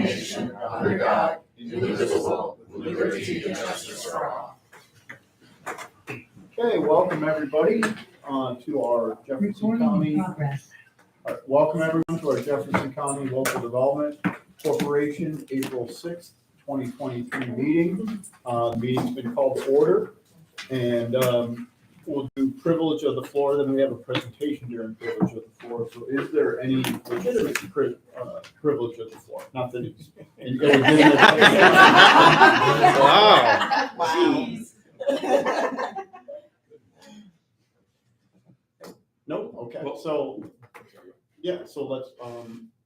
nation, under God, indivisible, with liberty and justice for all. Okay, welcome everybody to our Jefferson County. Welcome everyone to our Jefferson County Local Development Corporation April 6th, 2023 meeting. The meeting's been called to order, and we'll do privilege of the floor. Then we have a presentation during privilege of the floor. So, is there any legitimate privilege of the floor? Not that it's illegitimate. Wow. Nope. Okay. So, yeah. So let's.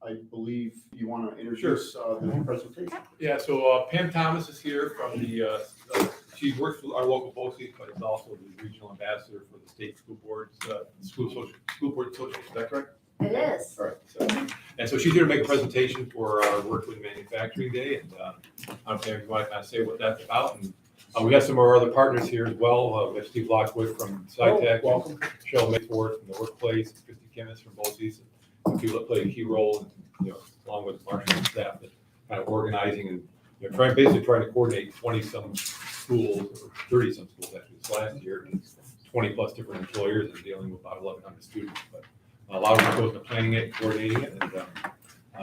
I believe you want to introduce the presentation. Yeah. So Pam Thomas is here from the. She works for our local BOCES, but is also the regional ambassador for the state school boards, school board association. Is that correct? It is. All right. So she's here to make a presentation for our Work with Manufacturing Day, and I'm Pam. You want to kind of say what that's about? And we have some of our other partners here as well. We have Steve Lockwood from SciTech, welcome. Cheryl Mayford from the Workplace, Christy Kimmis from BOCES, and people that play a key role, along with Marshall and staff, that kind of organizing and basically trying to coordinate 20-some schools, or 30-some schools actually this last year, and 20 plus different employers, and dealing with about 1,100 students. But a lot of it goes into planning it and coordinating it, and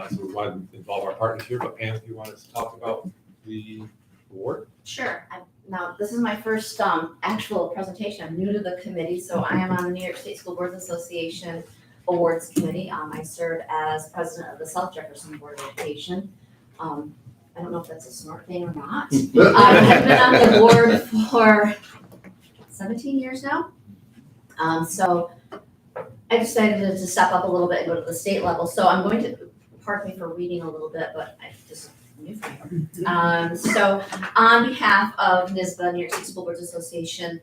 so we want to involve our partners here. But Pam, if you want to talk about the award. Sure. Now, this is my first actual presentation. I'm new to the committee, so I am on the New York State School Boards Association Awards Committee. I serve as president of the South Jefferson Board of Education. I don't know if that's a smart thing or not. I've been on the board for 17 years now. So I decided to step up a little bit and go to the state level. So I'm going to, pardon me for reading a little bit, but I just new for me. So on behalf of NYSBA, New York State School Boards Association,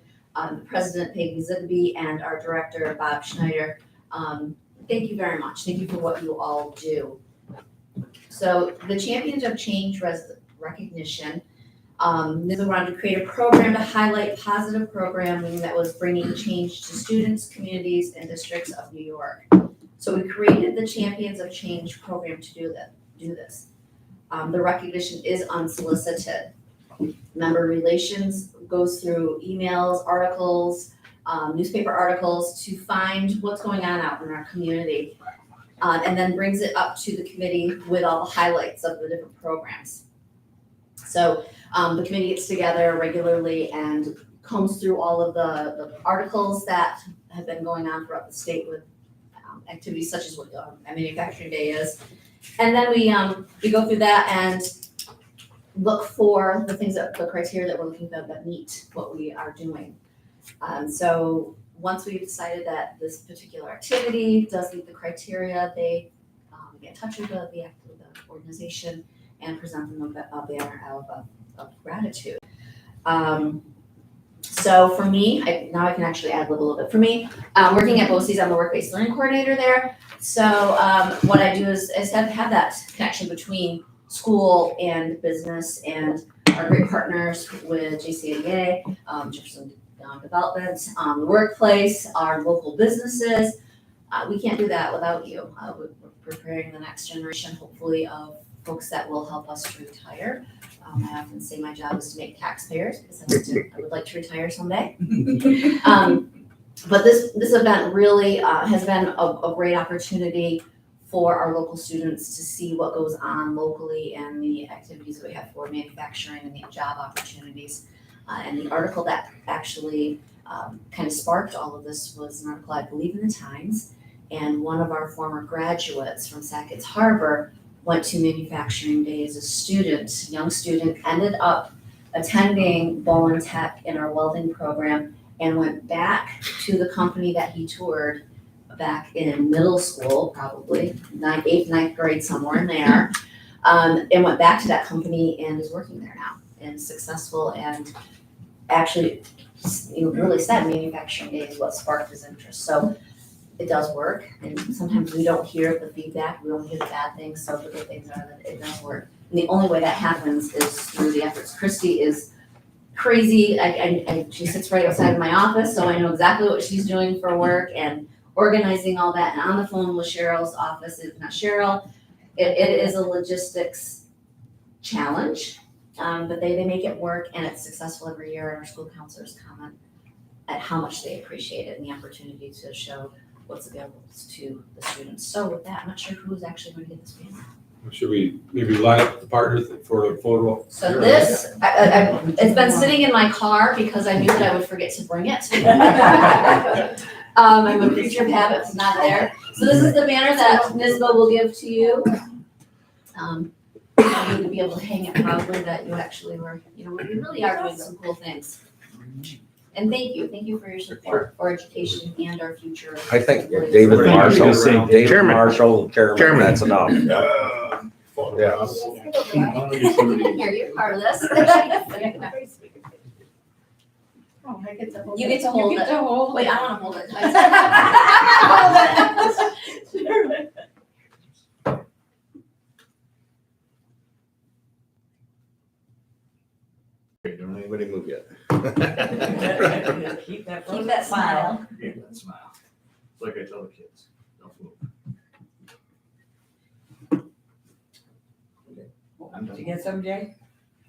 President Peggy Zigby and our director, Bob Schneider, thank you very much. Thank you for what you all do. So the Champions of Change recognition, NYSBA wanted to create a program to highlight positive programming that was bringing change to students, communities, and districts of New York. So we created the Champions of Change program to do this. The recognition is unsolicited. Member relations goes through emails, articles, newspaper articles to find what's going on out in our community, and then brings it up to the committee with all the highlights of the different programs. So the committee gets together regularly and combs through all of the articles that have been going on throughout the state with activities such as what Manufacturing Day is. And then we go through that and look for the things the criteria that we're looking for that meet what we are doing. So once we've decided that this particular activity does meet the criteria, they get in touch with the organization and present them a banner of gratitude. So for me, now I can actually add a little bit. For me, working at BOCES, I'm the work-based learning coordinator there. So what I do is have that connection between school and business, and our great partners with JCIDA, Jefferson Development, the workplace, our local businesses. We can't do that without you. We're preparing the next generation, hopefully, of folks that will help us to retire. I often say my job is to make taxpayers, because I would like to retire someday. But this event really has been a great opportunity for our local students to see what goes on locally and the activities that we have for manufacturing and the job opportunities. And the article that actually kind of sparked all of this was an article, I believe, in the Times. And one of our former graduates from Sackett's Harbor went to Manufacturing Day as a student, young student, ended up attending Bowen Tech in our welding program, and went back to the company that he toured back in middle school, probably 8th, 9th grade, somewhere in there, and went back to that company and is working there now and successful, and actually really said Manufacturing Day is what sparked his interest. So it does work, and sometimes we don't hear the feedback, we don't hear the bad things, so the good things are that it does work. And the only way that happens is through the efforts. Christy is crazy. She sits right outside of my office, so I know exactly what she's doing for work and organizing all that, and on the phone with Cheryl's office. It's not Cheryl. It is a logistics challenge, but they make it work and it's successful every year. And our school counselors comment at how much they appreciate it and the opportunity to show what's available to the students. So with that, I'm not sure who's actually going to get this banner. Should we maybe line up the partners for a photo? So this, it's been sitting in my car because I knew that I would forget to bring it. I'm a creature of habit, it's not there. So this is the banner that NISBA will give to you. You need to be able to hang it proudly that you actually were, we really are doing some cool things. And thank you for your support for education and our future. I think David Marshall, Chairman, that's enough. Yeah. Here, you're part of this. You get to hold it. Wait, I want to hold it. Don't anybody move yet. Keep that Keep that smile. Yeah, that smile. It's like I tell the kids, don't move. Did you get some, Jay?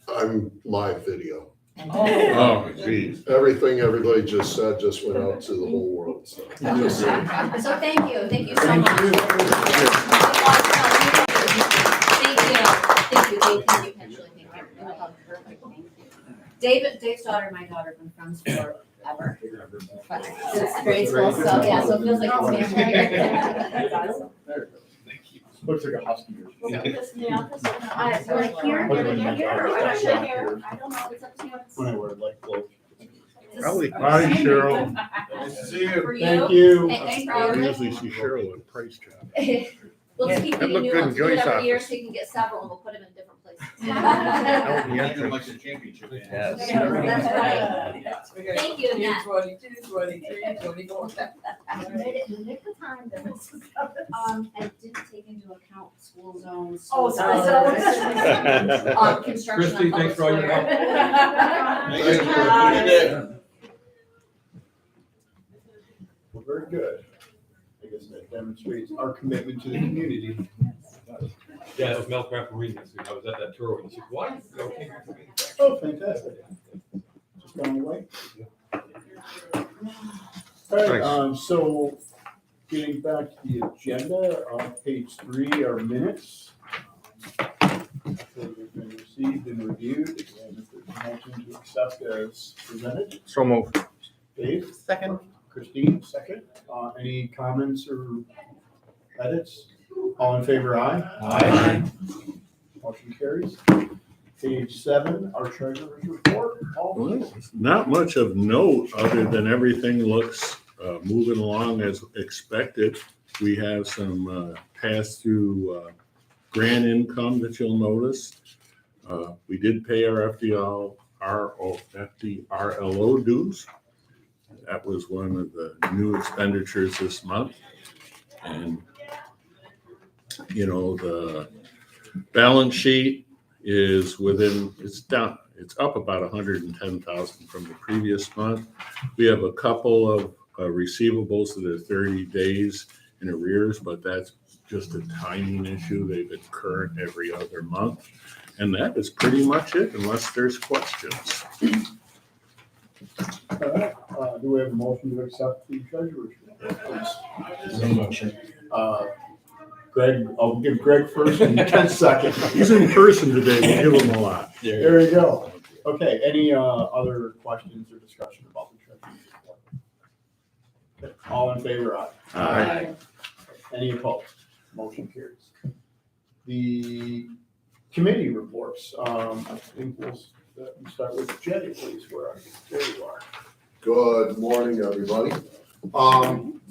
I'm live video. Oh. Geez. Everything everybody just said just went out to the whole world, so. So thank you so much. Thank you. Dave's daughter and my daughter have been friends forever. Since grade school, so yeah, so it feels like it's family. That's awesome. Thank you. Looks like a husky. So here, I don't know, it's up to you. When I wear like clothes. Probably. Bye, Cheryl. Nice to see you. For you. Thank you. Thanks for I having me. usually see Cheryl at Price Chop. We'll just keep That getting looked new good in ones, we'll do it Joy's every year office. so you can get several and we'll put them in different places. Like the championship. Yes. That's right. Thank you, Annette. 22, 23, 24. I made it in the nick of time. I didn't take into account school zones. Oh, sorry. Construction Christie, on thanks public for all your square. Well, very good. I guess that demonstrates our commitment to the community. Yeah, that was Mel Craft from Reading this week. I was at that tour and he said, why? Okay. Oh, fantastic. Just going away. All right, so getting back to the agenda, on page 3 are minutes. They've been received and reviewed, and if there's a motion to accept as presented. So moved. Dave? Second. Christine, second. Any comments or edits? All in favor, aye? Aye. Motion carries. Page 7, our treasurer's report. Paul? Not much of note, other than everything looks moving along as expected. We have some pass-through grant income that you'll notice. We did pay our FDRLO dues. That was one of the new expenditures this month. And, the balance sheet is it's up about 110,000 from the previous month. We have a couple of receivables that are 30 days in arrears, but that's just a timing issue. They've been current every other month. And that is pretty much it, unless there's questions. All right, do we have a motion to accept the treasurer's report, please? No motion. Greg, I'll give Greg first in 10 seconds. He's in person today, we'll give him a lot. There you go. Okay, any other questions or discussion about the treasurer's report? Okay, all in favor, aye. Aye. Any opposed? Motion carries. The committee reports, I think we'll start with Jay, please, where are you? There you are. Good morning, everybody.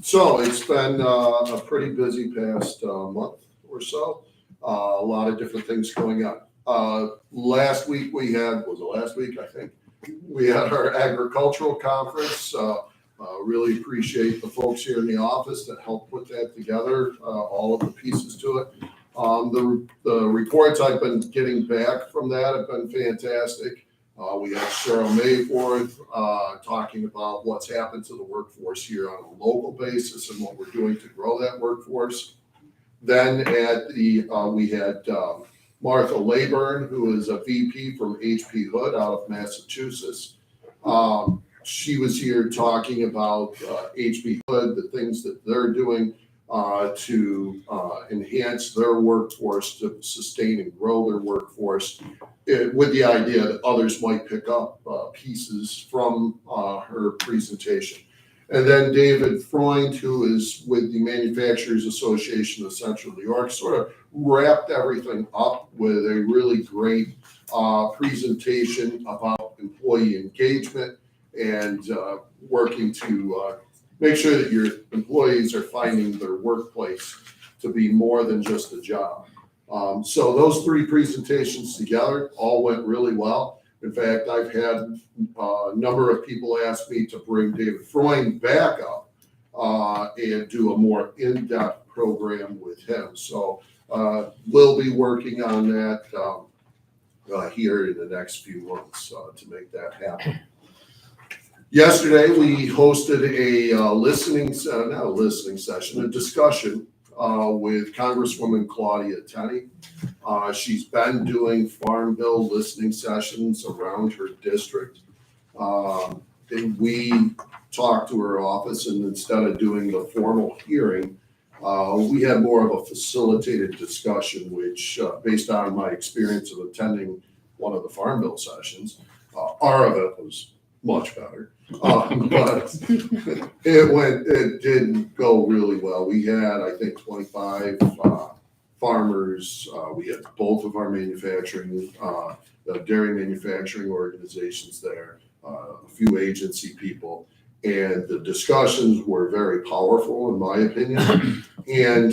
So it's been a pretty busy past month or so. A lot of different things going on. Last week was it last week, I think? We had our agricultural conference. Really appreciate the folks here in the office that helped put that together, all of the pieces to it. The reports I've been getting back from that have been fantastic. We had Cheryl Mayforth talking about what's happened to the workforce here on a local basis and what we're doing to grow that workforce. Then we had Martha Layburn, who is a VP from HP Hood out of Massachusetts. She was here talking about HP Hood, the things that they're doing to enhance their workforce, to sustain and grow their workforce, with the idea that others might pick up pieces from her presentation. And then David Freund, who is with the Manufacturers Association of Central New York, sort of wrapped everything up with a really great presentation about employee engagement and working to make sure that your employees are finding their workplace to be more than just a job. So those three presentations together all went really well. In fact, I've had a number of people ask me to bring David Freund back up and do a more in-depth program with him. So we'll be working on that here in the next few months to make that happen. Yesterday, we hosted a discussion with Congresswoman Claudia Tenney. She's been doing Farm Bill listening sessions around her district. And we talked to her office, and instead of doing the formal hearing, we had more of a facilitated discussion, which based on my experience of attending one of the Farm Bill sessions, our event was much better. But it did go really well. We had, I think, 25 farmers. We had both of our dairy manufacturing organizations there, a few agency people, and the discussions were very powerful, in my opinion. And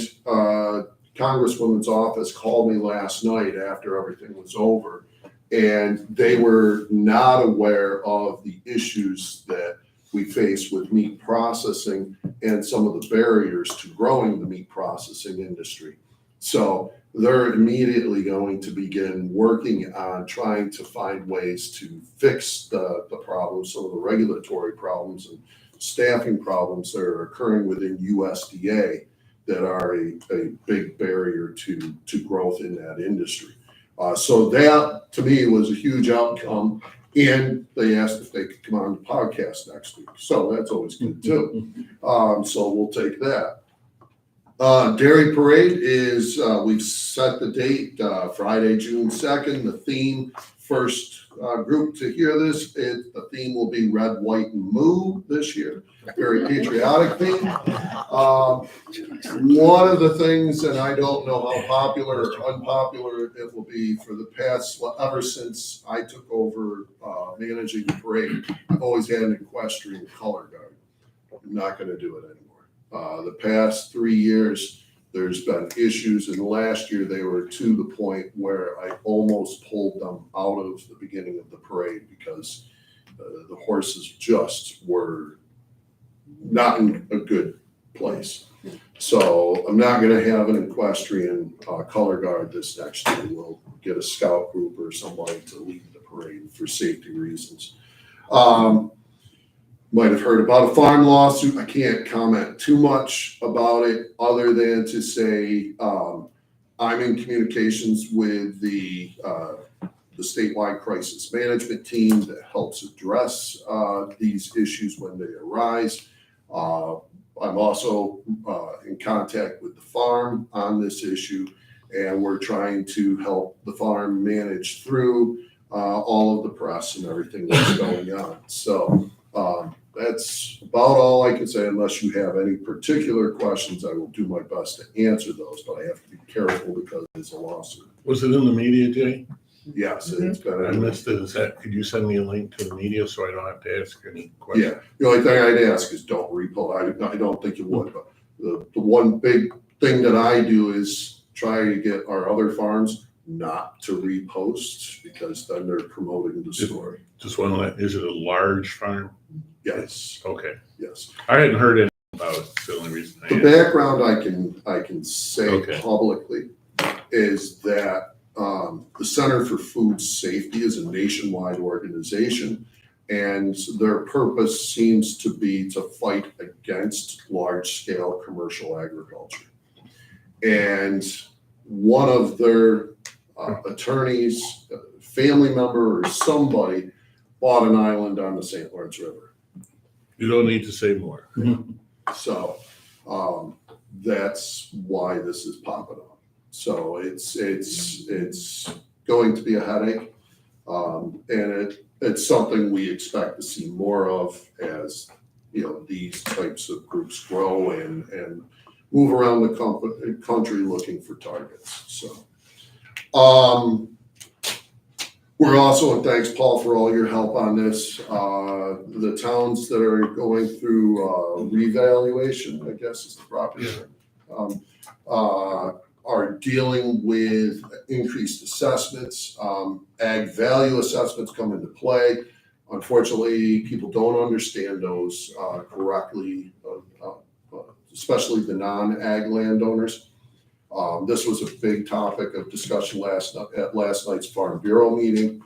Congresswoman's office called me last night after everything was over, and they were not aware of the issues that we face with meat processing and some of the barriers to growing the meat processing industry. So they're immediately going to begin working on trying to find ways to fix the problems, some of the regulatory problems and staffing problems that are occurring within USDA that are a big barrier to growth in that industry. So that, to me, was a huge outcome, and they asked if they could come on the podcast next week. So that's always good too. So we'll take that. Dairy Parade is, we've set the date, Friday, June 2nd. The theme, first group to hear this, the theme will be Red, White, and Moo this year. Very patriotic theme. One of the things, and I don't know how popular or unpopular it will be, for the past, ever since I took over managing the parade, I've always had an equestrian color guard. I'm not going to do it anymore. The past 3 years, there's been issues, and last year they were to the point where I almost pulled them out of the beginning of the parade because the horses just were not in a good place. So I'm not going to have an equestrian color guard this next year. We'll get a scout group or somebody to lead the parade for safety reasons. Might have heard about a farm lawsuit. I can't comment too much about it other than to say I'm in communications with the statewide crisis management team that helps address these issues when they arise. I'm also in contact with the farm on this issue, and we're trying to help the farm manage through all of the press and everything that's going on. So that's about all I can say. Unless you have any particular questions, I will do my best to answer those, but I have to be careful because it's a lawsuit. Was it in the media, Jay? Yes, it's been. I missed it. Could you send me a link to the media so I don't have to ask any questions? Yeah, the only thing I'd ask is don't repost. I don't think you would, but the one big thing that I do is try to get our other farms not to repost, because then they're promoting the story. Just one, is it a large farm? Yes, Okay. yes. I hadn't heard anything about it. It's the only reason I The asked. background I can say Okay. publicly is that the Center for Food Safety is a nationwide organization, and their purpose seems to be to fight against large-scale commercial agriculture. And one of their attorneys, family member or somebody bought an island on the St. Lawrence River. You don't need to say more. So that's why this is popping up. So it's going to be a headache. And it's something we expect to see more of as, these types of groups grow and move around the country looking for targets. So, we're also, and thanks Paul for all your help on this, the towns that are going through revaluation, I guess is the proper term, are dealing with increased assessments. Ag value assessments come into play. Unfortunately, people don't understand those correctly, especially the non-ag landowners. This was a big topic of discussion at last night's Farm Bureau meeting.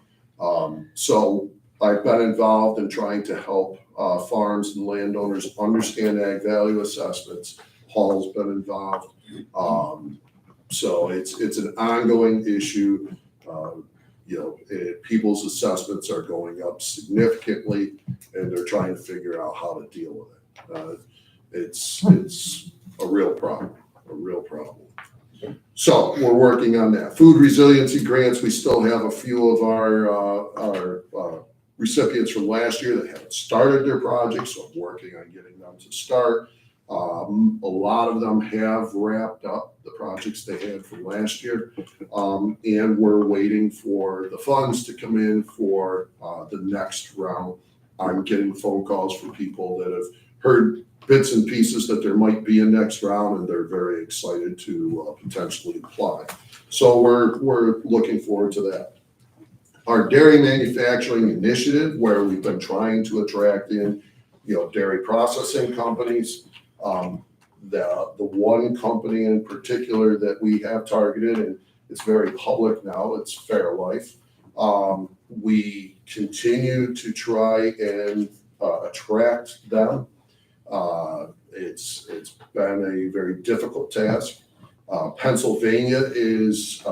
So I've been involved in trying to help farms and landowners understand ag value assessments. Paul's been involved. So it's an ongoing issue. People's assessments are going up significantly, and they're trying to figure out how to deal with it. It's a real problem. So we're working on that. Food resiliency grants, we still have a few of our recipients from last year that haven't started their projects, so I'm working on getting them to start. A lot of them have wrapped up the projects they had from last year, and we're waiting for the funds to come in for the next round. I'm getting phone calls from people that have heard bits and pieces that there might be a next round, and they're very excited to potentially apply. So we're looking forward to that. Our dairy manufacturing initiative, where we've been trying to attract in, dairy processing companies. The one company in particular that we have targeted, and it's very public now, it's Fairlife. We continue to try and attract them. It's been a very difficult task. Pennsylvania is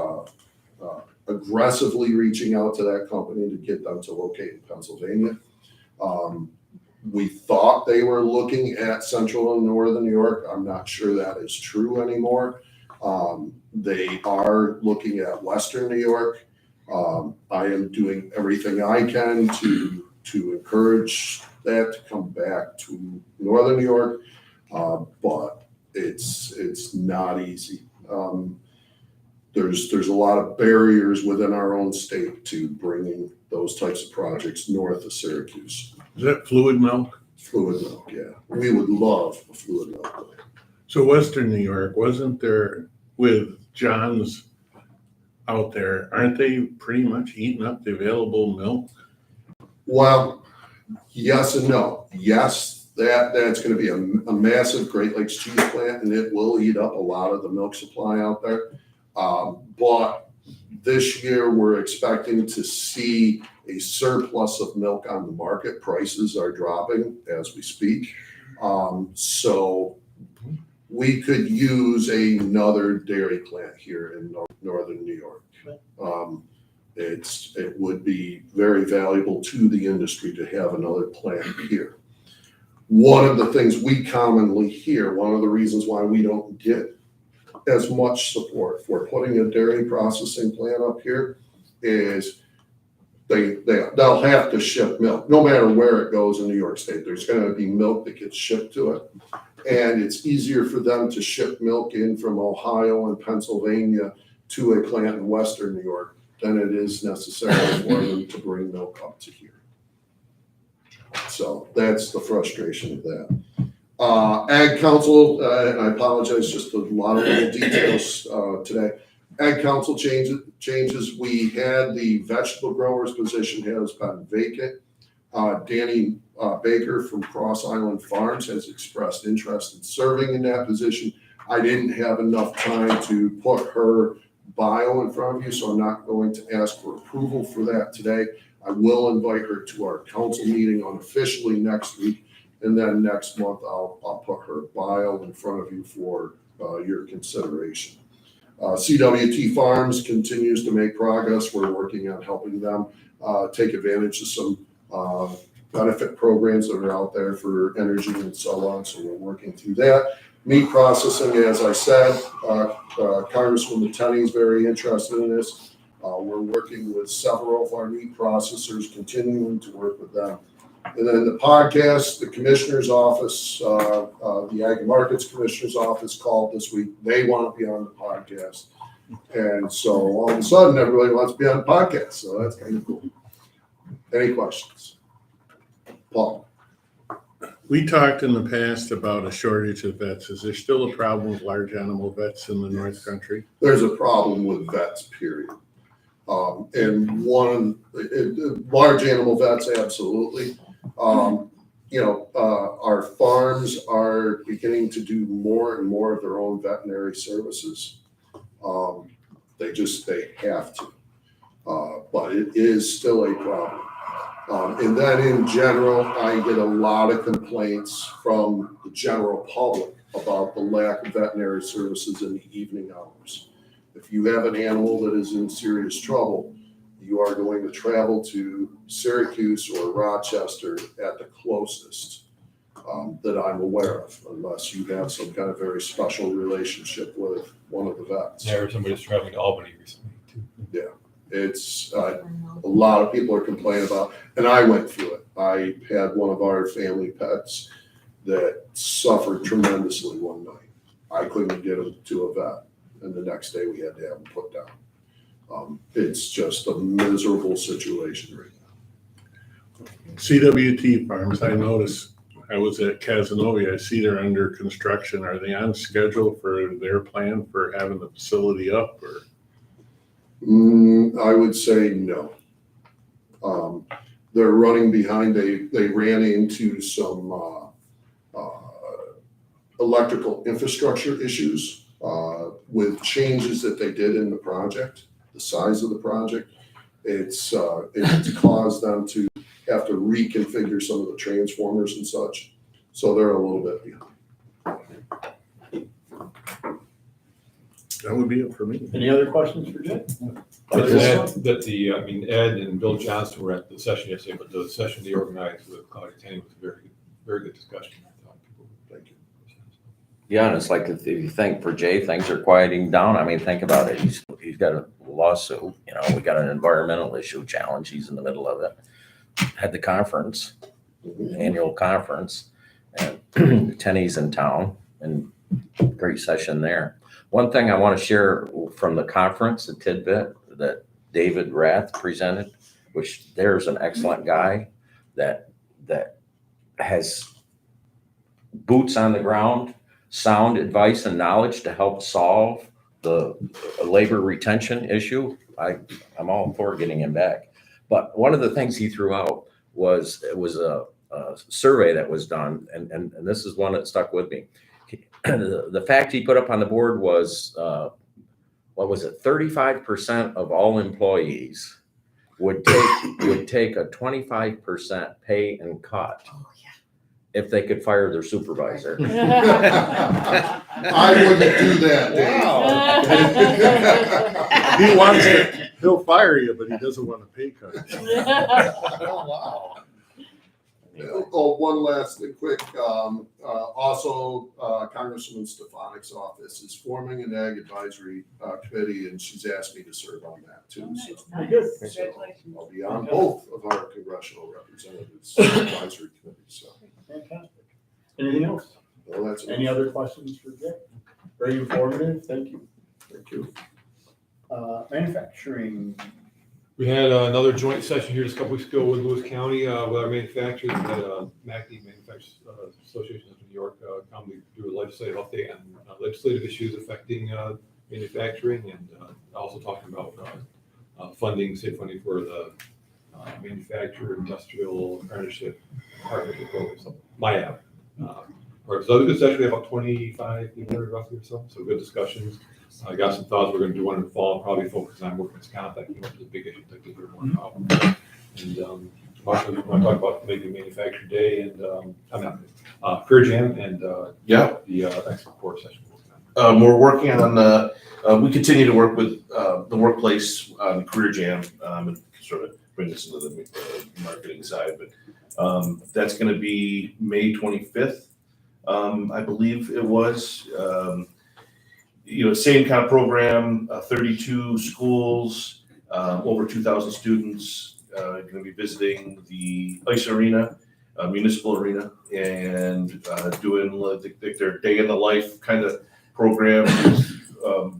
aggressively reaching out to that company to get them to locate in Pennsylvania. We thought they were looking at central and northern New York. I'm not sure that is true anymore. They are looking at western New York. I am doing everything I can to encourage that to come back to northern New York, but it's not easy. There's a lot of barriers within our own state to bringing those types of projects north of Syracuse. Is that fluid milk? Fluid milk, yeah. We would love a fluid milk plant. So Western New York, wasn't there with John's out there, aren't they pretty much eating up the available milk? Well, yes and no. Yes, that's going to be a massive Great Lakes cheese plant, and it will eat up a lot of the milk supply out there. But this year we're expecting to see a surplus of milk on the market. Prices are dropping as we speak. So we could use another dairy plant here in northern New York. It would be very valuable to the industry to have another plant here. One of the things we commonly hear, one of the reasons why we don't get as much support for putting a dairy processing plant up here is they'll have to ship milk. No matter where it goes in New York State, there's going to be milk that gets shipped to it. And it's easier for them to ship milk in from Ohio and Pennsylvania to a plant in Western New York than it is necessarily for them to bring milk up to here. So that's the frustration of that. Ag Council, and I apologize, just a lot of little details today. Ag Council changes. We had the vegetable growers position has been vacant. Danny Baker from Cross Island Farms has expressed interest in serving in that position. I didn't have enough time to put her bio in front of you, so I'm not going to ask for approval for that today. I will invite her to our council meeting unofficially next week, and then next month I'll put her bio in front of you for your consideration. CWT Farms continues to make progress. We're working on helping them take advantage of some benefit programs that are out there for energy and so on. So we're working through that. Meat processing, as I said, Congressman Tenney is very interested in this. We're working with several of our meat processors, continuing to work with them. And then the podcast, the commissioner's office, the Ag Markets Commissioner's office called this week. They want to be on the podcast. And so all of a sudden, everybody wants to be on the podcast. So that's kind of cool. Any questions? Paul? We talked in the past about a shortage of vets. Is there still a problem with large animal vets in the North Country? There's a problem with vets, period. And large animal vets, absolutely. Our farms are beginning to do more and more of their own veterinary services. They have to. But it is still a problem. And then in general, I get a lot of complaints from the general public about the lack of veterinary services in the evening hours. If you have an animal that is in serious trouble, you are going to travel to Syracuse or Rochester at the closest that I'm aware of, unless you have some kind of very special relationship with one of the vets. Yeah, or somebody's traveling to Albany recently too. Yeah, it's a lot of people are complaining about, and I went through it. I had one of our family pets that suffered tremendously one night. I couldn't get him to a vet, and the next day we had to have him put down. It's just a miserable situation right now. CWT Farms, I noticed, I was at Casanova, I see they're under construction. Are they on schedule for their plan for having the facility up, or? I would say no. They're running behind. They ran into some electrical infrastructure issues with changes that they did in the project, the size of the project. It's caused them to have to reconfigure some of the transformers and such. So they're a little bit behind. That would be it for me. Any other questions for Jay? Ed and Bill Johnston were at the session yesterday, but the session they organized with Claudia Tenney was a very, very good discussion. I thought people would thank you. Yeah, and it's like if you think for Jay, things are quieting down. I mean, think about it. He's got a lawsuit, we got an environmental issue challenge. He's in the middle of it. Had the conference, annual conference, and Tenney's in town, and great session there. One thing I want to share from the conference, a tidbit that David Rath presented, which there's an excellent guy that has boots on the ground, sound advice and knowledge to help solve the labor retention issue. I'm all for getting him back. But one of the things he threw out was a survey that was done, and this is one that stuck with me. The fact he put up on the board was, 35% of all employees would take a 25% pay and cut if they could fire their supervisor. I wouldn't do that, Dave. He wants it. He'll fire you, but he doesn't want a pay cut. Oh, wow. Oh, one last thing quick. Also, Congresswoman Stefanik's office is forming an ag advisory committee, and she's asked me to serve on that too. So, Very good. Congratulations. I'll be on both of our congressional representatives' advisory committees. So, Fantastic. Anything else? well, that's Any other questions for Jay? Very informative. Thank you. Thank you. Manufacturing. We had another joint session here just a couple weeks ago with Lewis County, with our manufacturers. We had MACD, Manufacturers Association of New York, come to do a legislative update on legislative issues affecting manufacturing, and also talking about funding, state funding for the manufacturer industrial apprenticeship partnership program, so MIAP. So it was a good session. We had about 25 people there roughly or so good discussions. I got some thoughts. We're going to do one in the fall, probably focus on workers' comp. That came up as a big issue that we hear more about. And Marshall, you want to talk about maybe Manufacturing Day and Career Jam and the export core session. We're working on we continue to work with the workplace on Career Jam and sort of bring this into the marketing side. But that's going to be May 25th, I believe it was. Same kind of program, 32 schools, over 2,000 students going to be visiting the ice arena, municipal arena, and doing their day in the life kind of program.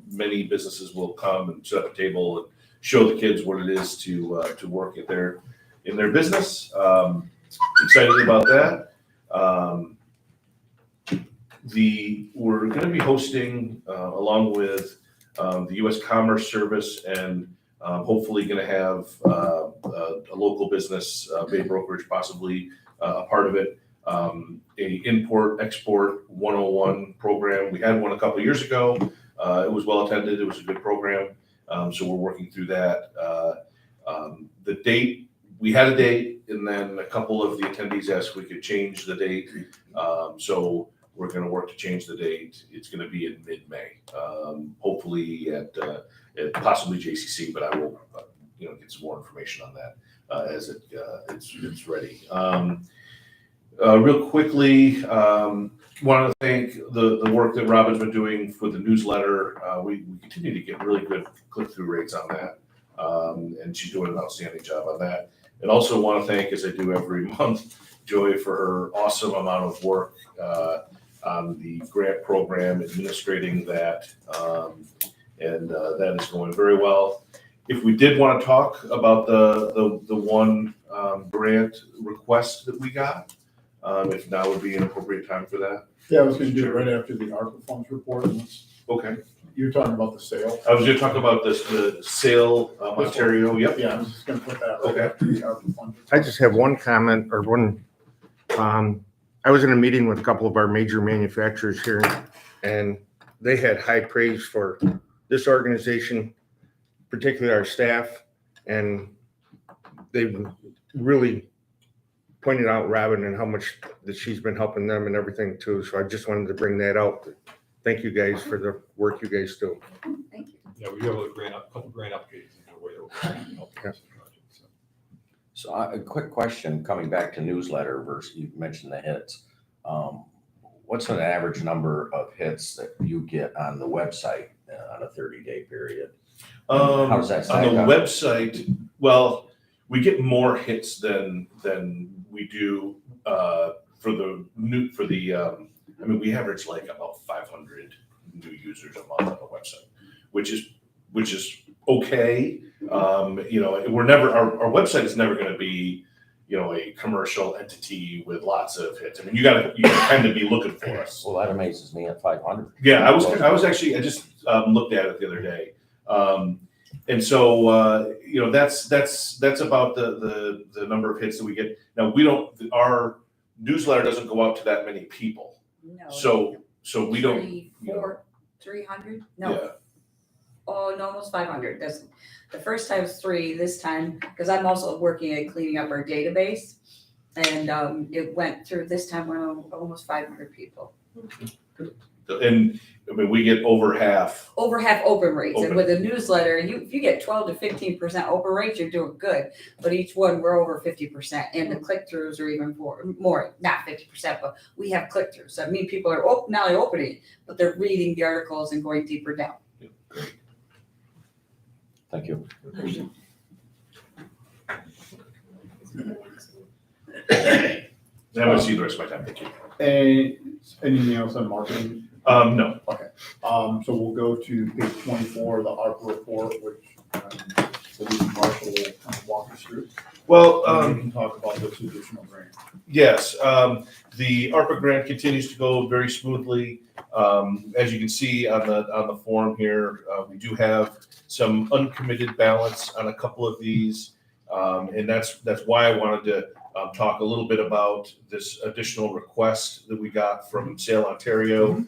Many businesses will come and set up a table and show the kids what it is to work in their business. Excited about that. We're going to be hosting, along with the U.S. Commerce Service, and hopefully going to have a local business, Bay Brokerage, possibly a part of it. A import-export 101 program. We had one a couple of years ago. It was well attended. It was a good program. So we're working through that. The date, we had a date, and then a couple of the attendees asked if we could change the date. So we're going to work to change the date. It's going to be in mid-May, hopefully at possibly JCC, but I will get some more information on that as it's ready. Real quickly, want to thank the work that Robin's been doing for the newsletter. We continue to get really good click-through rates on that, and she's doing an outstanding job on that. And also want to thank, as I do every month, Joy for her awesome amount of work on the grant program, administrating that, and that is going very well. If we did want to talk about the one grant request that we got, if now would be an appropriate time for that. Yeah, I was gonna do it right after the ARPA funds report. Okay. You're talking about the sale? I was going to talk about the sale, Ontario. Yep. Yeah, I was just gonna put that right Okay. after the ARPA funds. I just have one comment or one, I was in a meeting with a couple of our major manufacturers here, and they had high praise for this organization, particularly our staff, and they really pointed out Robin and how much that she's been helping them and everything too. So I just wanted to bring that out. Thank you guys for the work you guys do. Thank you. Yeah, we have a couple grant applications in the way that we're helping this project. So. So a quick question, coming back to newsletter versus, you mentioned the hits. What's an average number of hits that you get on the website on a 30-day period? How does that stack On the up? website, well, we get more hits than we do we average like about 500 new users a month on the website, which is okay. We're never, our website is never going to be, a commercial entity with lots of hits. I mean, you kind of be looking for us. Well, that amazes me at 500. Yeah, I was actually, I just looked at it the other day. And so, that's about the number of hits that we get. Now, our newsletter doesn't go out to that many people. No. So we don't. 300? No. Yeah. Oh, no, almost 500. That's the first time was 3. This time, because I'm also working at cleaning up our database, and it went through. This time went almost 500 people. And I mean, we get over half. Over half open rates, Open. and with a newsletter, if you get 12 to 15% open rates, you're doing good. But each one we're over 50%, and the click throughs are even more, not 50%, but we have click throughs. So I mean, people are not only opening, but they're reading the articles and going deeper down. Thank you. I'm going to see the rest of my time. Thank you. And anything else on marketing? No. So we'll go to page 24, the ARPA report, which Marshall will kind of walk us through. Well, And we can talk about this additional grant. yes, the ARPA grant continues to go very smoothly. As you can see on the form here, we do have some uncommitted balance on a couple of these, and that's why I wanted to talk a little bit about this additional request that we got from Sale Ontario.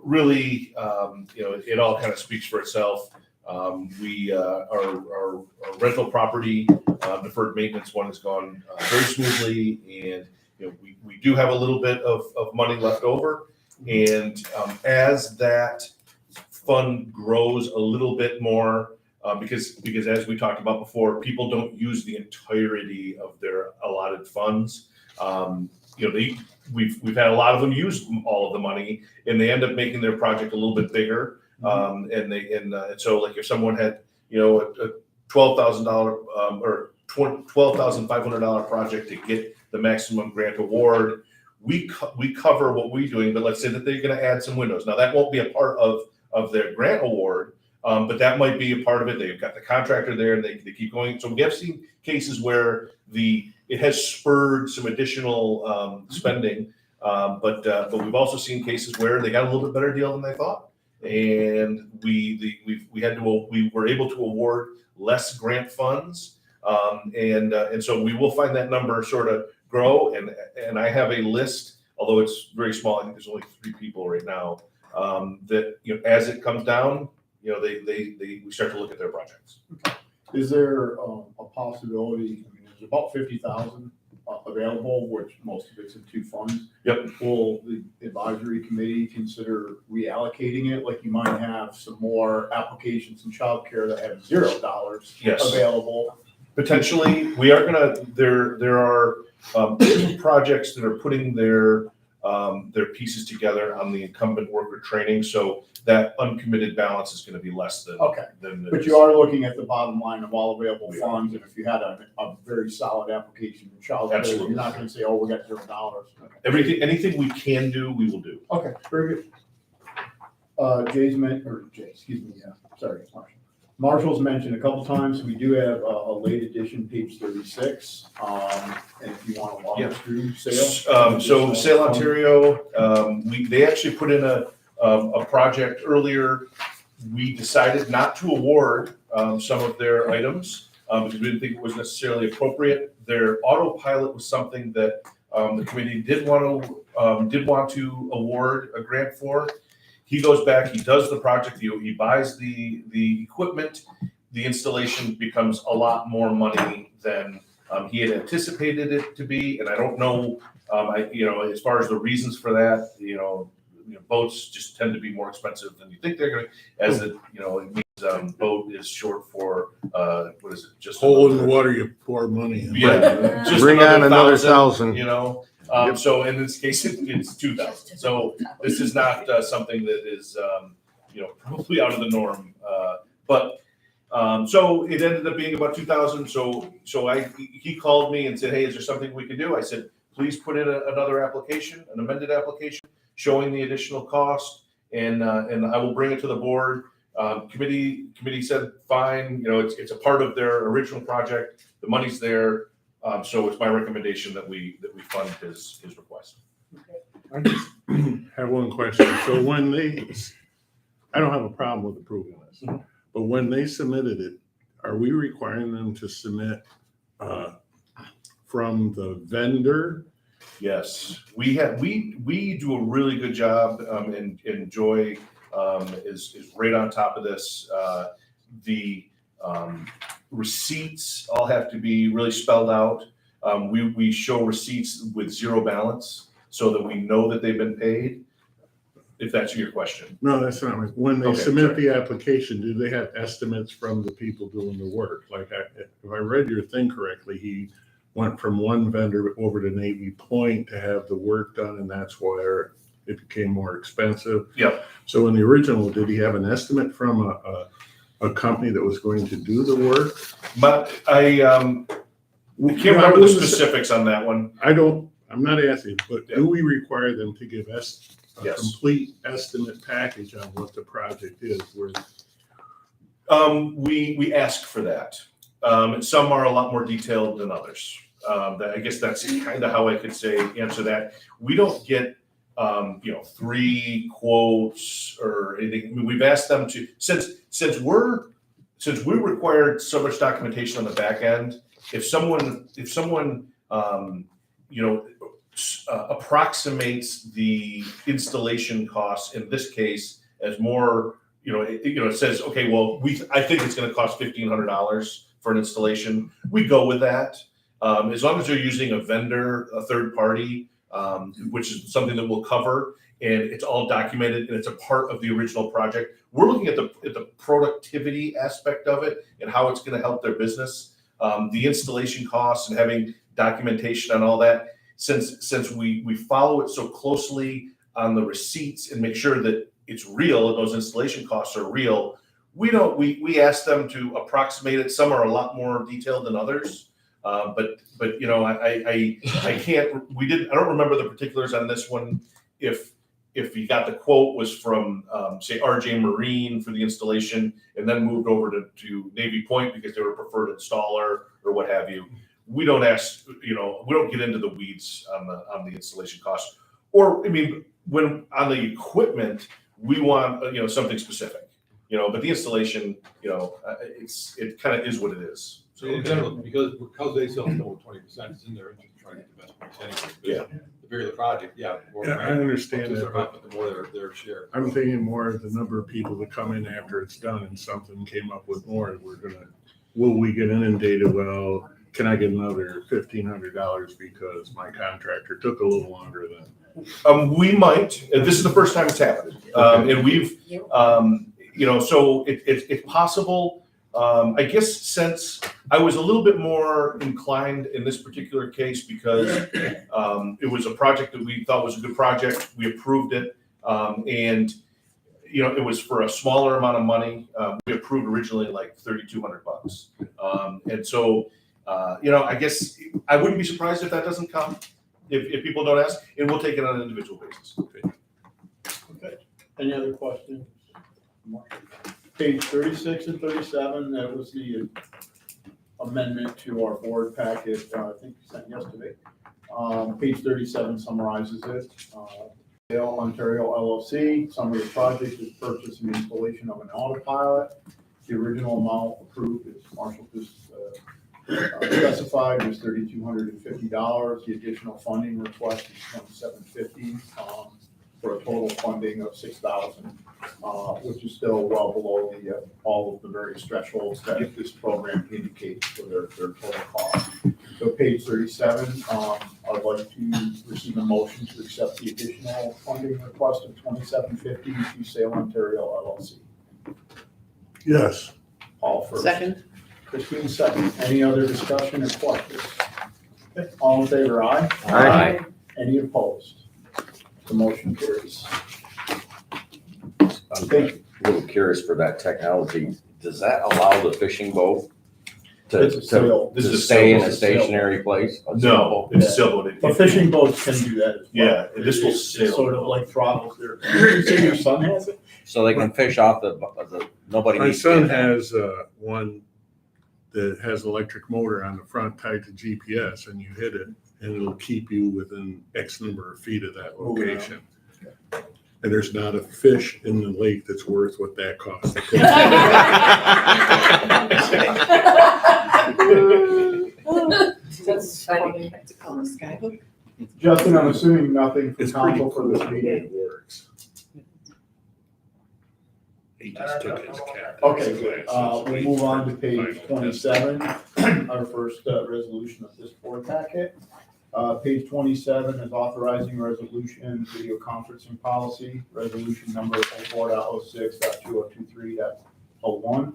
Really, it all kind of speaks for itself. Our rental property deferred maintenance one has gone very smoothly, and we do have a little bit of money left over. And as that fund grows a little bit more, because as we talked about before, people don't use the entirety of their allotted funds. We've had a lot of them use all of the money, and they end up making their project a little bit bigger. And so like if someone had a $12,000 or $12,500 project to get the maximum grant award, we cover what we're doing. But let's say that they're going to add some windows. Now that won't be a part of their grant award, but that might be a part of it. They've got the contractor there, and they keep going. So we have seen cases where it has spurred some additional spending, but we've also seen cases where they got a little bit better deal than they thought, and we were able to award less grant funds, and so we will find that number sort of grow. And I have a list, although it's very small. I think there's only 3 people right now. That as it comes down, we start to look at their projects. Is there a possibility, I mean, there's about 50,000 available, which most of it's in 2 funds. Yep. Will the advisory committee consider reallocating it? Like you might have some more applications in childcare that have $0 Yes. available. Potentially, we are there are 2 projects that are putting their pieces together on the incumbent worker training, so that uncommitted balance is going to be less than. Okay. Than But you are looking at the bottom line of all available funds, and if you had a very solid application in childcare, Absolutely. you're not gonna say, oh, we got $0. anything we can do, we will do. Okay, very good. Marshall's mentioned a couple times, we do have a late edition, page 36. And if you want to walk us through sales. So Sale Ontario, they actually put in a project earlier. We decided not to award some of their items because we didn't think it was necessarily appropriate. Their autopilot was something that the committee did want to award a grant for. He goes back, he does the project, he buys the equipment, the installation becomes a lot more money than he had anticipated it to be, and I don't know, as far as the reasons for that, boats just tend to be more expensive than you think they're going to, as it means boat is short for, what is it? Just Hole in the water, you pour money in. Yeah. Just Bring on another 1,000. So in this case, it's 2,000. So this is not something that is, probably out of the norm. So it ended up being about 2,000. So he called me and said, hey, is there something we can do? I said, please put in another application, an amended application, showing the additional cost, and I will bring it to the board. Committee said, fine, it's a part of their original project. The money's there. So it's my recommendation that we fund his request. I just have one question. So I don't have a problem with approving this, but when they submitted it, are we requiring them to submit from the vendor? Yes, we do a really good job, and Joy is right on top of this. The receipts all have to be really spelled out. We show receipts with 0 balance so that we know that they've been paid, if that's your question. No, that's not right. When they Okay, submit sorry. the application, do they have estimates from the people doing the work? Like, if I read your thing correctly, he went from one vendor over to Navy Point to have the work done, and that's where it became more expensive. Yep. So in the original, did he have an estimate from a company that was going to do the work? But I can't remember the specifics on that one. I'm not asking, but do we require them to give a Yes. complete estimate package on what the project is? We ask for that. Some are a lot more detailed than others. I guess that's kind of how I could answer that. We don't get 3 quotes or anything. I mean, we've asked them to, since we required so much documentation on the back end. If someone approximates the installation costs in this case as more, it says, okay, well, I think it's going to cost $1,500 for an installation. We go with that. As long as they're using a vendor, a third party, which is something that we'll cover. and it's all documented and it's a part of the original project. We're looking at the productivity aspect of it and how it's going to help their business. The installation costs and having documentation on all that. Since we follow it so closely on the receipts and make sure that it's real and those installation costs are real, we ask them to approximate it. Some are a lot more detailed than others. But you know, I can't, I don't remember the particulars on this one. If you got the quote was from, say, RJ Marine for the installation and then moved over to Navy Point because they were preferred installer or what have you. We don't ask, you know, we don't get into the weeds on the installation costs. Or, I mean, when on the equipment, we want, you know, something specific, you know, but the installation, you know, it kind of is what it is. So in general, because they sell over 20%, it's in their interest to try to get the best price anyway. Yeah. The bigger the project, more Yeah, I understand that, but the more their share. I'm thinking more of the number of people that come in after it's done and something came up with more, will we get inundated? Well, can I get another $1,500 because my contractor took a little longer than? We might, this is the first time it's happened. And we've, you know, so it's possible. I guess since I was a little bit more inclined in this particular case because it was a project that we thought was a good project. We approved it. And, you know, it was for a smaller amount of money. We approved originally like $3,200. And so, you know, I guess I wouldn't be surprised if that doesn't come, if people don't ask, and we'll take it on an individual basis. Okay. Any other questions? Page 36 and 37, that was the amendment to our board packet, I think you sent yesterday. Page 37 summarizes it. Dale Ontario LLC, summary of project is purchase and installation of an autopilot. The original amount approved, as Marshall just specified, was $3,250. The additional funding request is $2,750 for a total funding of $6,000, which is still well below all of the various thresholds that this program indicates for their total cost. So page 37, I'd like to receive a motion to accept the additional funding request of $2,750 to Sale Ontario LLC. Yes. Paul first. Second. Christine second. Any other discussion or questions? Okay, all in favor, aye? Aye. Any opposed? The motion carries. I'm a little curious for that technology. Does that allow the fishing boat It's a sail. This to is stay in a it's a sailboat. stationary place? No, it's a sailboat. But fishing boats can do that as well. Yeah, this will It's sail. sort of like throttles there. You say your son has it? So they can fish off nobody My needs to son get that. has one that has electric motor on the front tied to GPS, and you hit it and it'll keep you within X number of feet of that Oh, yeah. location. And there's not a fish in the lake that's worth what that costs. That's funny. To call a skyhook. Justin, I'm assuming nothing from It's pretty council for cool this how meeting. it works. He just took his cap. Okay, good. We'll move on to page 27, our first resolution of this board packet. Page 27 is authorizing resolution, video conferencing policy, resolution number 04.06.2023.01.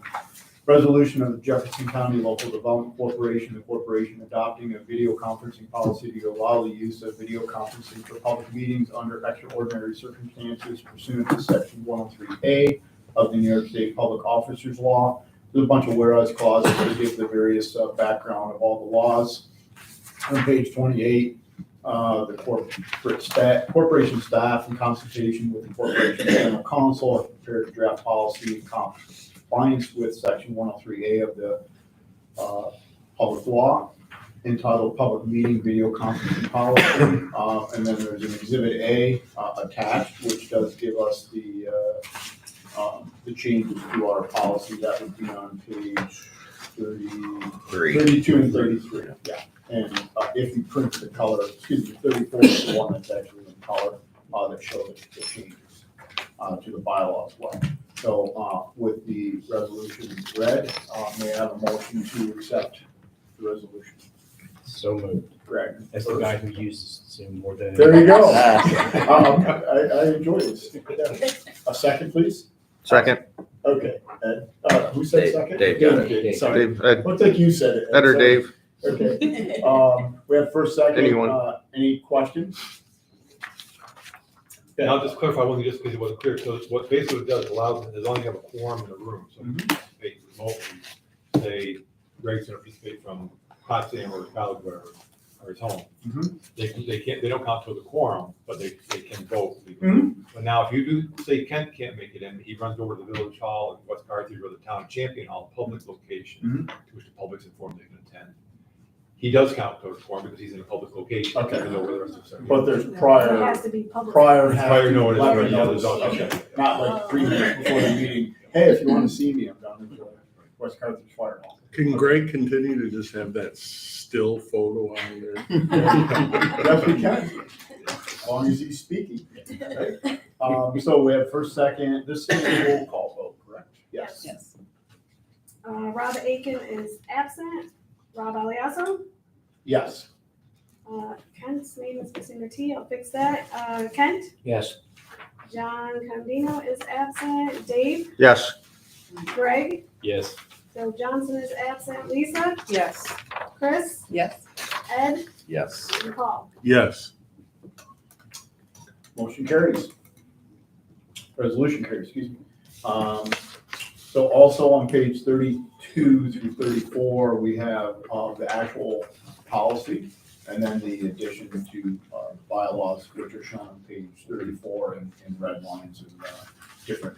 Resolution of the Jefferson County Local Development Corporation, the corporation adopting a video conferencing policy to allow the use of video conferencing for public meetings under extraordinary circumstances pursuant to section 103A of the New York State Public Officers Law. There's a bunch of whereas clauses that give the various background of all the laws. On page 28, the corporation staff in consultation with the corporation general counsel have prepared a draft policy in compliance with section 103A of the public law entitled Public Meeting Video Conferencing Policy. And then there's an exhibit A attached, which does give us the changes to our policy. That would be on page 32 and 33. Yeah. And if you print the color, 34 is the one that's actually in color that shows the changes to the bylaw as well. So with the resolution read, may I have a motion to accept the resolution? So moved. Greg. As the guy who uses Zoom more than. There you go. Ah. I enjoy this. A second, please. Second, Okay, Ed, who said Dave- second? Dave got it. did, Sorry. Dave, Ed, Looks like you said it. Ed, Ed or sorry. Dave, Okay, we have first, second. Anyone. Any questions? And I'll just clarify one thing, just because it wasn't clear. So what basically it does, allows, as long as you have a quorum in the room, so you can participate remotely, say, Greg's gonna participate from Potsdam or College, wherever, or his home. Mhm. They don't count toward the quorum, but they can vote. Mhm. But now, if you do, say Kent can't make it in, he runs over to the Village Hall in West Carthage or the Town Champion Hall, public location, Mhm. to which the public's informed they can attend. He does count toward the quorum because he's in a public location, Okay. even though the rest of them. But there's It prior, has to be public. prior. It's has prior to notice, let me right, yeah, know. there's all- Okay. okay. Not like 3 minutes before the meeting, hey, if you want to see me, I'm down at the West Carthage Fire Hall. Can Greg continue to just have that still photo on there? Yes, we can, as long as he's speaking. Right? So we have first, second, this is a roll call vote, correct? Yes. Yes. Rob Aiken is absent. Rob Aliasso. Yes. Kent's name is missing the T. I'll fix that. Kent. Yes. John Condino is absent. Dave. yes. Greg. Yes. Bill Johnson is absent. Lisa. Yes. Chris. Yes. Ed. Yes. And Paul. Yes. Motion carries. Resolution carries, excuse me. So also on page 32 through 34, we have the actual policy and then the addition to bylaws, which are shown on page 34 in red lines and different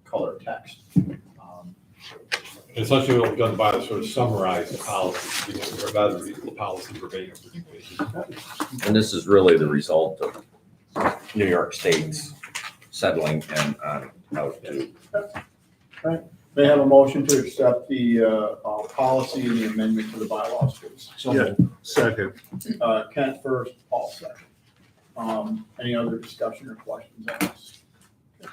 color text. Essentially, what we've done by the sort of summarize the policy, rather than read the policy verbatim. And this is really the result of New York State's settling and on how to. May I have a motion to accept the policy and the amendment to the bylaws, please? Yeah. Second. Kent first, Paul second. Any other discussion or questions on this?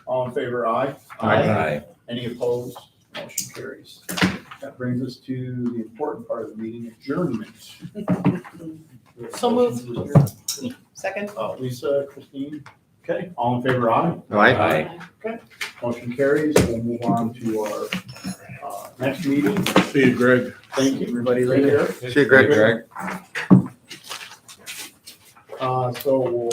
All in favor, aye? Aye. Any opposed? Motion carries. That brings us to the important part of the meeting, adjournment. So moved. Second. Lisa, Christine, okay, all in favor, aye? Aye. Aye. Motion carries. We'll move on to our next meeting. See you, Greg. Thank you, everybody right here. See you, Greg. So we'll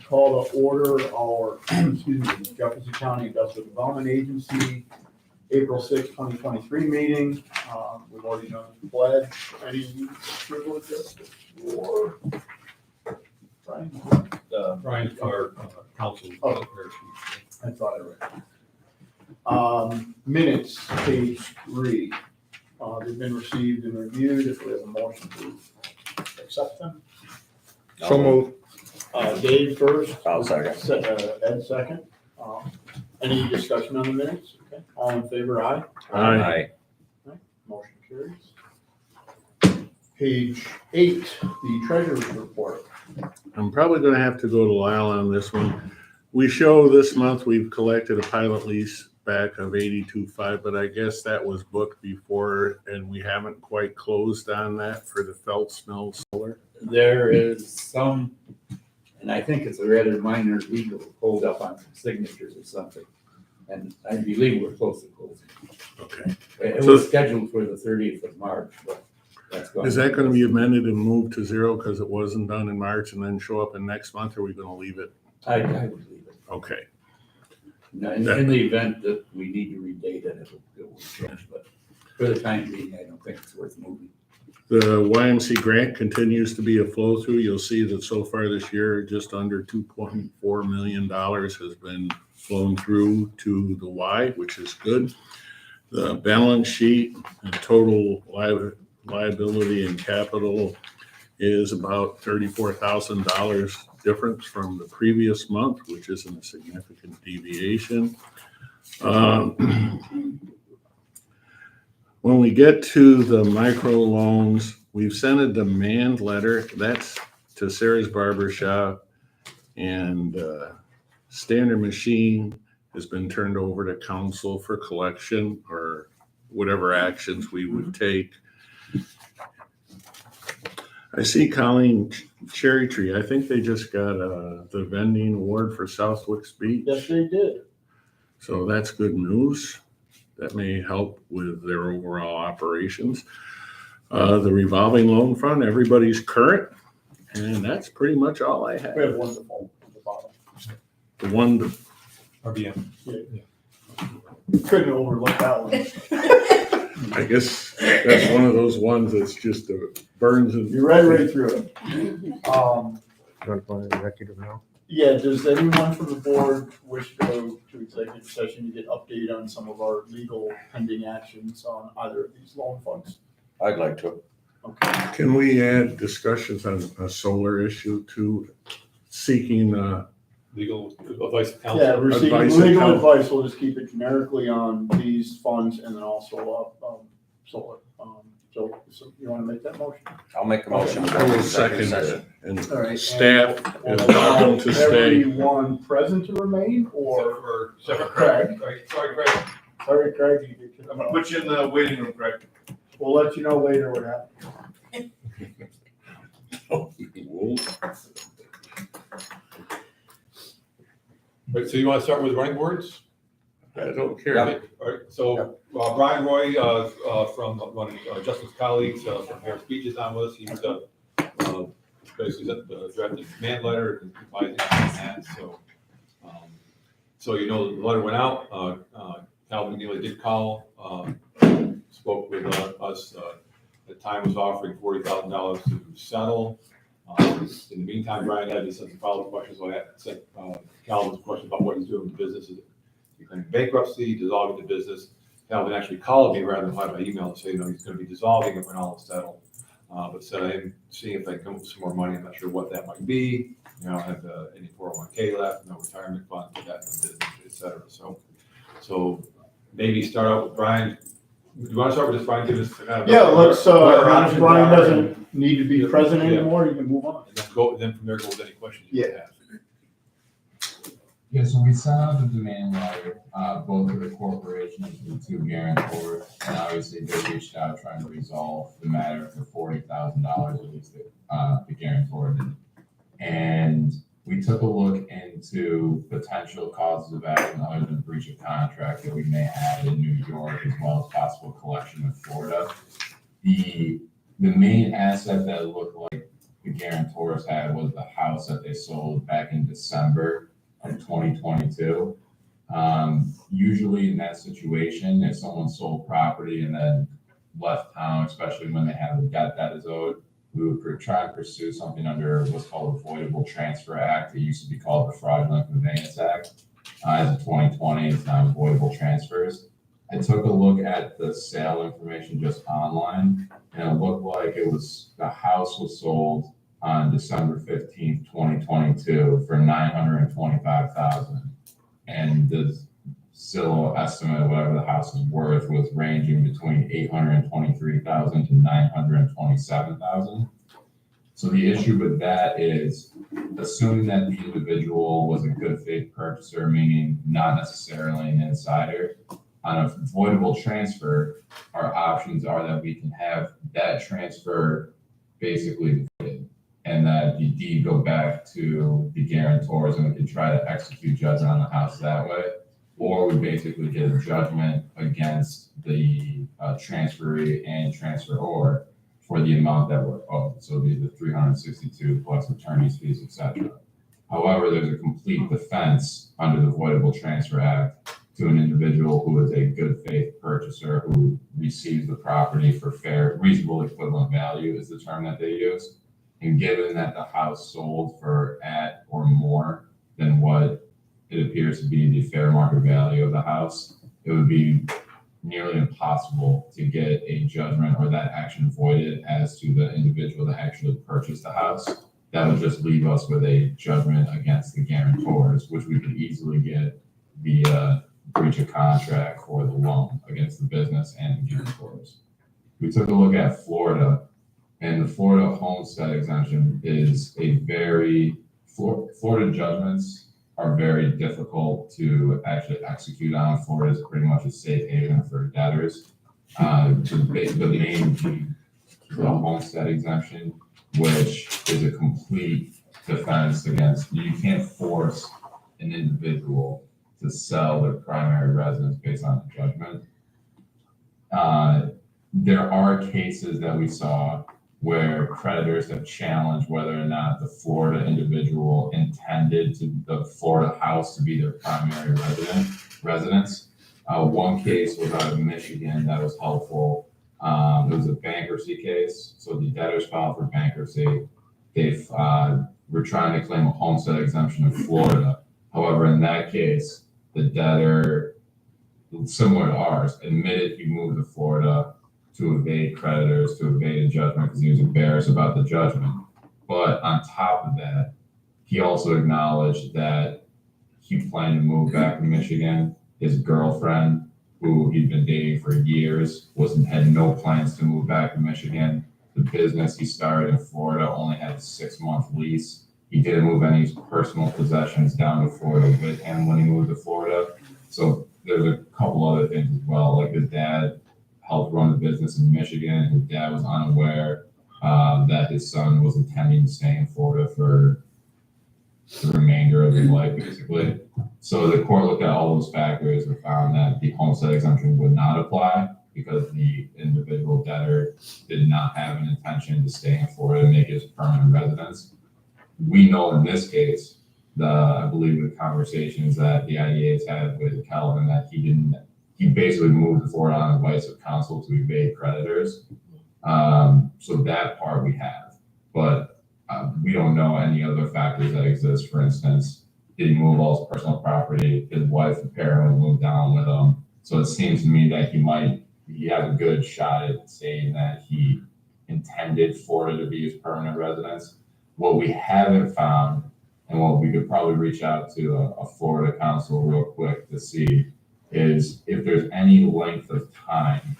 call to order our, excuse me, Jefferson County Industrial Development Agency, April 6, 2023 meeting. We've already done the pledge. Any privileges or? Brian? Brian, our council. Oh. I thought I read. Minutes, page 3. They've been received and reviewed. If we have a motion to accept them. So moved. Dave first. I'll second. Ed second. Any discussion on the minutes? Okay. All in favor, aye? Aye. Motion carries. Page 8, the treasurer's report. I'm probably gonna have to go to Lyle on this one. We show this month we've collected a pilot lease back of 82.5, but I guess that was booked before and we haven't quite closed on that for the Phelps Mill Solar. There is some, and I think it's a rather minor legal hold up on some signatures or something. And I believe we're close to closing. Okay. It So- was scheduled for the 30th of March, but that's going. Is that gonna be amended and moved to 0 because it wasn't done in March and then show up in next month, or are we gonna leave it? I would leave it. Okay. Now, in the event that we need to redate it, it will change, but for the time being, I don't think it's worth moving. The YMC grant continues to be a flow through. You'll see that so far this year, just under $2.4 million has been flown through to the Y, which is good. The balance sheet and total liability and capital is about $34,000 difference from the previous month, which isn't a significant deviation. When we get to the micro loans, we've sent a demand letter. That's to Sarah's Barber Shop, and Standard Machine has been turned over to council for collection or whatever actions we would take. I see Colleen Cherry Tree. I think they just got the vending award for Southwick's Beach. Yes, they did. So that's good news. That may help with their overall operations. The revolving loan fund, everybody's current, and that's pretty much all I have. We have one default at the bottom. The one, RBM. Couldn't overlook that one. I guess that's one of those ones that's just burns and. You read right through it. You want to go into executive now? Yeah, does anyone from the board wish to go to executive session to get update on some of our legal pending actions on either of these loan funds? I'd like to. Okay. Can we add discussions on a solar issue to seeking, Legal advice of counsel. Yeah, we're seeking Advice and legal counsel. advice. We'll just keep it generically on these funds and then also, solar. So you want to make that motion? I'll make a motion. to go I into will executive second session. it. And All right. staff And is we'll welcome allow to stay. everyone present to remain or? Except for Craig. Right, sorry, Craig. Sorry, Craig. I'm gonna put you in the waiting room, Craig. We'll let you know later what happened. Right, so you want to start with running boards? I don't care. Yeah. All right, so Brian Roy, from one of Justin's colleagues from Harris Beach is on with us. He's basically drafted a command letter and advising on that, so. So you know, the letter went out, Calvin Neely did call, spoke with us, the time was offering $40,000 to settle. In the meantime, Brian had some follow-up questions, so I sent Calvin's question about what he's doing with the business. Is he claiming bankruptcy, dissolving the business? Calvin actually called me rather than reply by email to say, you know, he's gonna be dissolving it when all is settled. But said I'm seeing if I can come up with some more money. I'm not sure what that might be. You know, I have any 401k left, no retirement fund, that kind of business, et cetera. So maybe start out with Brian. Do you want to start with just Brian? Give us kind of Yeah, let's, what our if options Brian are, doesn't need to be present Yeah. anymore, you can move on. and then from there go with any questions you might have. Yeah, so we sent out the demand letter, both to the corporation and to the two guarantors, and obviously they reached out trying to resolve the matter for $40,000, at least the guarantor did. And we took a look into potential causes of action other than breach of contract that we may have in New York, as well as possible collection in Florida. The main asset that it looked like the guarantors had was the house that they sold back in December of 2022. Usually in that situation, if someone sold property and then left town, especially when they have a debt that is owed, we would try and pursue something under what's called the Voidable Transfer Act. It used to be called the Fraudulent Conveyance Act. As of 2020, it's now Voidable Transfers. I took a look at the sale information just online, and it looked like the house was sold on December 15th, 2022 for $925,000. And the still estimate of whatever the house is worth was ranging between $823,000 to $927,000. So the issue with that is, assuming that the individual was a good faith purchaser, meaning not necessarily an insider, on a voidable transfer, our options are that we can have that transfer basically voided, and that the deed go back to the guarantors, and we can try to execute judgment on the house that way. Or we basically get a judgment against the transferee and transferor for the amount that we're owed. So the $362 plus attorney's fees, etc. However, there's a complete defense under the Voidable Transfer Act to an individual who is a good faith purchaser who receives the property for fair, reasonable equivalent value is the term that they use. And given that the house sold for at or more than what it appears to be the fair market value of the house, it would be nearly impossible to get a judgment or that action voided as to the individual that actually purchased the house. That would just leave us with a judgment against the guarantors, which we could easily get via breach of contract for the loan against the business and the guarantors. We took a look at Florida, and the Florida homestead exemption is Florida judgments are very difficult to actually execute on. Florida is pretty much a safe haven for debtors. The main, the homestead exemption which is a complete defense against, you can't force an individual to sell their primary residence based on a judgment. There are cases that we saw where creditors have challenged whether or not the Florida individual intended the Florida house to be their primary residence. One case was out of Michigan that was helpful. It was a bankruptcy case. So the debtors filed for bankruptcy. They were trying to claim a homestead exemption in Florida. However, in that case, the debtor, similar to ours, admitted he moved to Florida to evade creditors, to evade a judgment because he was embarrassed about the judgment. But on top of that, he also acknowledged that he planned to move back to Michigan. His girlfriend, who he'd been dating for years, had no plans to move back to Michigan. The business he started in Florida only had a 6-month lease. He didn't move any personal possessions down to Florida with him when he moved to Florida. So there's a couple other things as well. Like his dad helped run the business in Michigan. His dad was unaware that his son was intending to stay in Florida for the remainder of his life, basically. So the court looked at all those factors and found that the homestead exemption would not apply because the individual debtor did not have an intention to stay in Florida and make his permanent residence. We know in this case, I believe the conversations that the IDA has had with Calvin, that he basically moved to Florida on advice of counsel to evade creditors. So that part we have, but we don't know any other factors that exist. For instance, did he move all his personal property? His wife apparently moved down with him. So it seems to me that he has a good shot at saying that he intended Florida to be his permanent residence. What we haven't found, and what we could probably reach out to a Florida council real quick to see, is if there's any length of time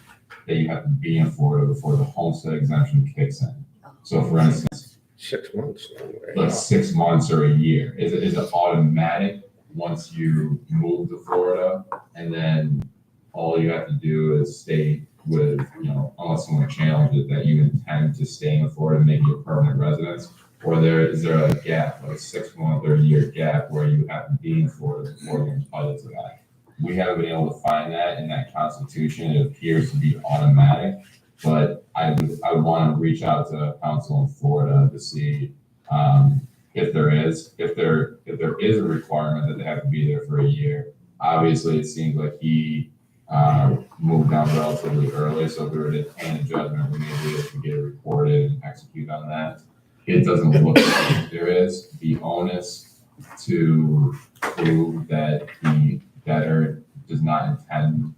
that you have to be in Florida before the homestead exemption kicks in. So for instance, 6 months. like 6 months or a year. Is it automatic once you move to Florida and then all you have to do is stay with, unless someone challenges it, that you intend to stay in Florida and make it a permanent residence? Or is there a gap, like a 6 month or a year gap where you have to be in Florida before you're entitled to that? We haven't been able to find that in that constitution. It appears to be automatic, but I would want to reach out to council in Florida to see if there is a requirement that they have to be there for a year. Obviously, it seems like he moved down relatively early, so if we were to obtain a judgment, we may be able to get it recorded and execute on that. It doesn't look like there is. The onus to prove that the debtor does not intend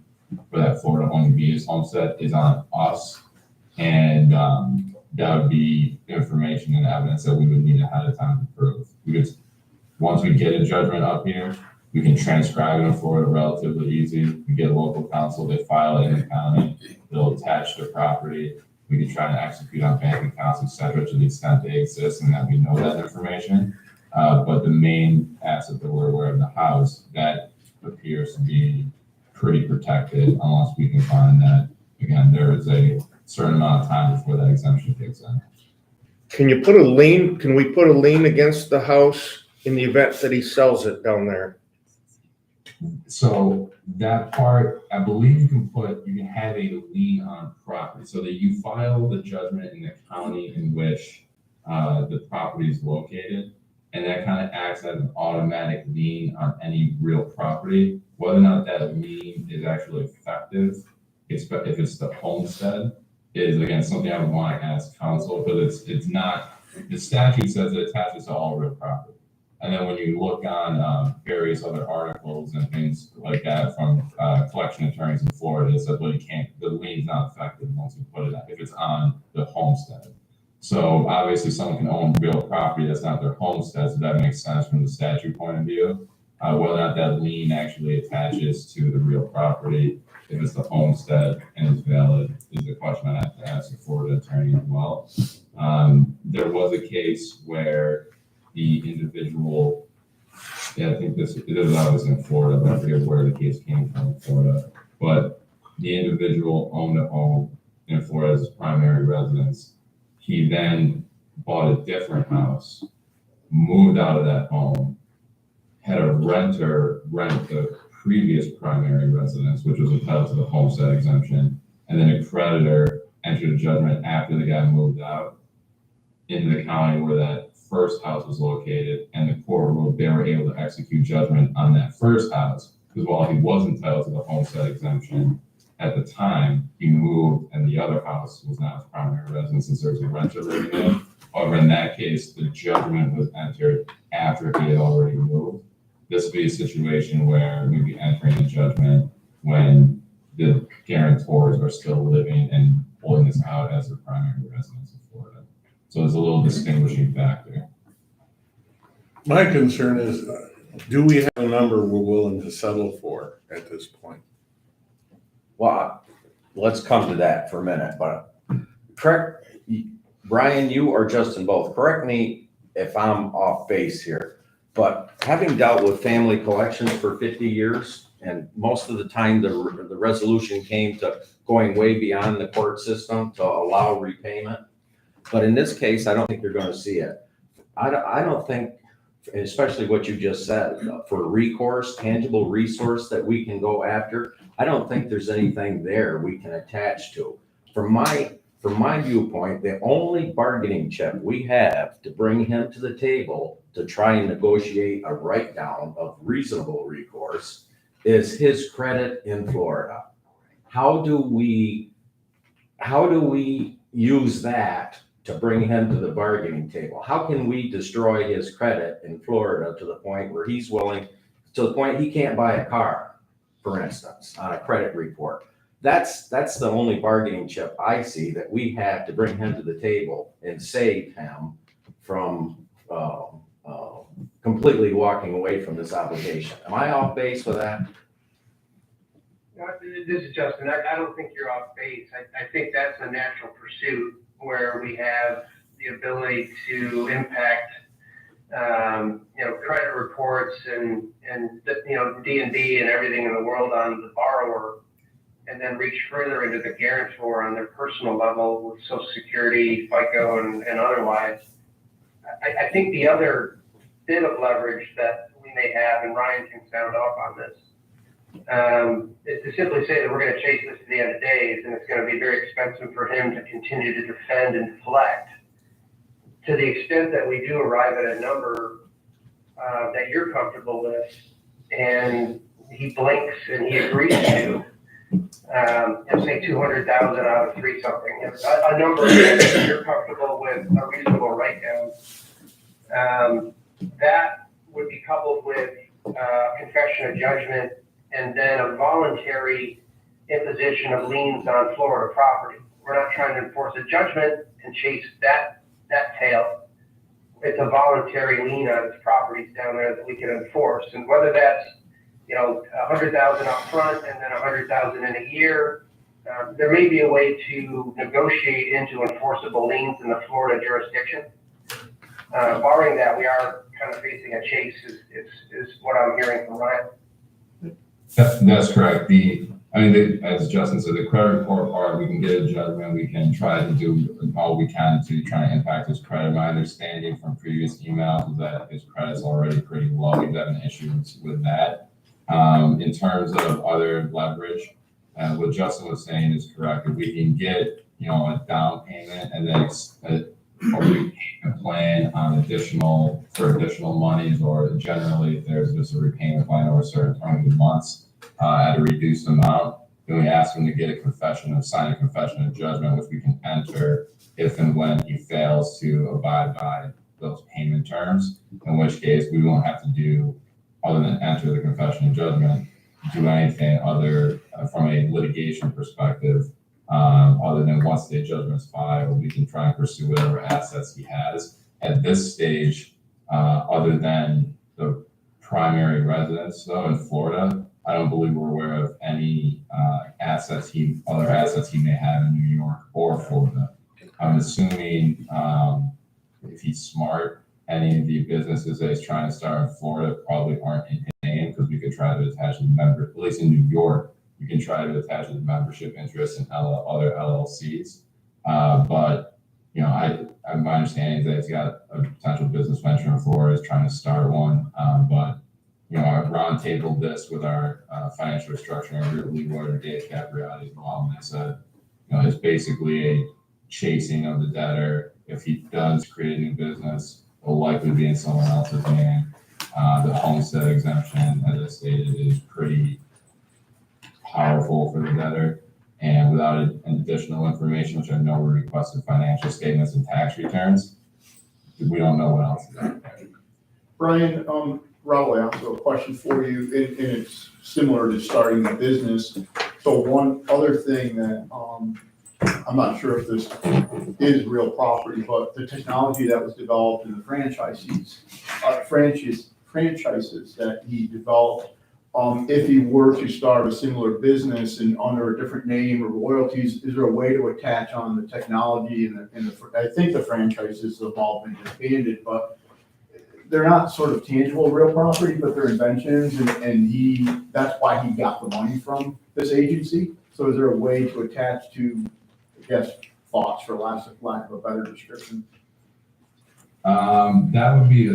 for that Florida home to be his homestead is on us. And that would be information and evidence that we would need ahead of time to prove. Once we get a judgment up here, we can transcribe it in Florida relatively easy. We get a local counsel, they file it in the county, they'll attach the property. We can try to execute on bank accounts, et cetera, to the extent they exist and that we know that information. But the main asset that we're aware of, the house, that appears to be pretty protected unless we can find that, again, there is a certain amount of time before that exemption kicks in. Can we put a lien against the house in the event that he sells it down there? So that part, I believe you can have a lien on property so that you file the judgment in the county in which the property is located. And that kind of acts as an automatic lien on any real property. Whether or not that lien is actually effective, if it's the homestead, is again something I would want to ask counsel, but it's not, the statute says it attaches to all real property. And then when you look on various other articles and things like that from collection attorneys in Florida, it says, well, the lien's not effective once you put it on, if it's on the homestead. So obviously someone can own real property that's not their homestead, so that makes sense from the statute point of view. Whether or not that lien actually attaches to the real property, if it's the homestead and is valid, is a question I have to ask the Florida attorney as well. There was a case where the individual, I think this is obviously in Florida, but I forget where the case came from in Florida, but the individual owned a home in Florida as his primary residence. He then bought a different house, moved out of that home, had a renter rent the previous primary residence, which was entitled to the homestead exemption, and then a creditor entered a judgment after the guy moved out into the county where that first house was located, and the court ruled they were able to execute judgment on that first house, because while he was entitled to the homestead exemption, at the time, he moved and the other house was not his primary residence since there was a renter living in. However, in that case, the judgment was entered after he had already moved. This would be a situation where we'd be entering a judgment when the guarantors are still living and holding this out as their primary residence in Florida. So there's a little distinguishing factor. My concern is, do we have a number we're willing to settle for at this point? Well, let's come to that for a minute, but correct, Brian, you or Justin both, correct me if I'm off base here, but having dealt with family collections for 50 years, and most of the time the resolution came to going way beyond the court system to allow repayment. But in this case, I don't think you're gonna see it. I don't think, especially what you just said, for recourse, tangible resource that we can go after, I don't think there's anything there we can attach to. From my viewpoint, the only bargaining chip we have to bring him to the table to try and negotiate a write-down of reasonable recourse is his credit in Florida. How do we use that to bring him to the bargaining table? How can we destroy his credit in Florida to the point where he's willing, to the point he can't buy a car, for instance, on a credit report? That's the only bargaining chip I see that we have to bring him to the table and save him from completely walking away from this obligation. Am I off base with that? This is Justin. I don't think you're off base. I think that's a natural pursuit where we have the ability to impact, credit reports and D&D and everything in the world on the borrower, and then reach further into the guarantor on their personal level with Social Security, FICO, and otherwise. I think the other bit of leverage that we may have, and Ryan can sound off on this, is to simply say that we're going to chase this to the end of days, and it's going to be very expensive for him to continue to defend and deflect. To the extent that we do arrive at a number that you're comfortable with, and he blinks and he agrees to, say 200,000 out of 3 something, a number that you're comfortable with, a reasonable write-down, that would be coupled with confession of judgment and then a voluntary imposition of liens on Florida property. We're not trying to enforce a judgment and chase that tail. It's a voluntary lien on his properties down there that we can enforce. And whether that's, 100,000 up front and then 100,000 in a year, there may be a way to negotiate into enforceable liens in the Florida jurisdiction. Barring that, we are kind of facing a chase is what I'm hearing from Ryan. That's correct. As Justin said, the credit report part, we can get a judgment. We can try to do all we can to try and impact his credit. My understanding from previous emails is that his credit's already pretty low. He's having issues with that. In terms of other leverage, what Justin was saying is correct. If we can get, a down payment and then a repayment plan on additional monies, or generally if there's just a repayment plan over a certain term of months at a reduced amount, then we ask him to get sign a confession of judgment, which we can enter if and when he fails to abide by those payment terms, in which case we won't have to do, other than enter the confession of judgment, do anything other from a litigation perspective, other than once the judgment's filed, we can try and pursue whatever assets he has. At this stage, other than the primary residence, though, in Florida, I don't believe we're aware of any other assets he may have in New York or Florida. I'm assuming if he's smart, any of the businesses that he's trying to start in Florida probably aren't in his name, because we could try to attach his at least in New York, you can try to attach his membership interest in other LLCs. But I my understanding is that he's got a potential business venture in Florida, is trying to start one. But, you know, I've roundtabled this with our financial restructuring group, Lee Ward and Dave Capriati as well. And they said, you know, it's basically a chasing of the debtor. If he does create a new business, it'll likely be in someone else's name. The homestead exemption, as I stated, is pretty powerful for the debtor. And without additional information, which I know were requested financial statements and tax returns, we don't know what else is out there. Brian, Raul, I also have a question for you, and it's similar to starting a business. So one other thing that, I'm not sure if this is real property, but the technology that was developed in the franchises that he developed, if he were to start a similar business and under a different name or royalties, is there a way to attach on the technology and I think the franchises have all been disbanded, but they're not sort of tangible real property, but they're inventions, and that's why he got the money from this agency. So is there a way to attach to, I guess, thoughts, for lack of a better description? That would be a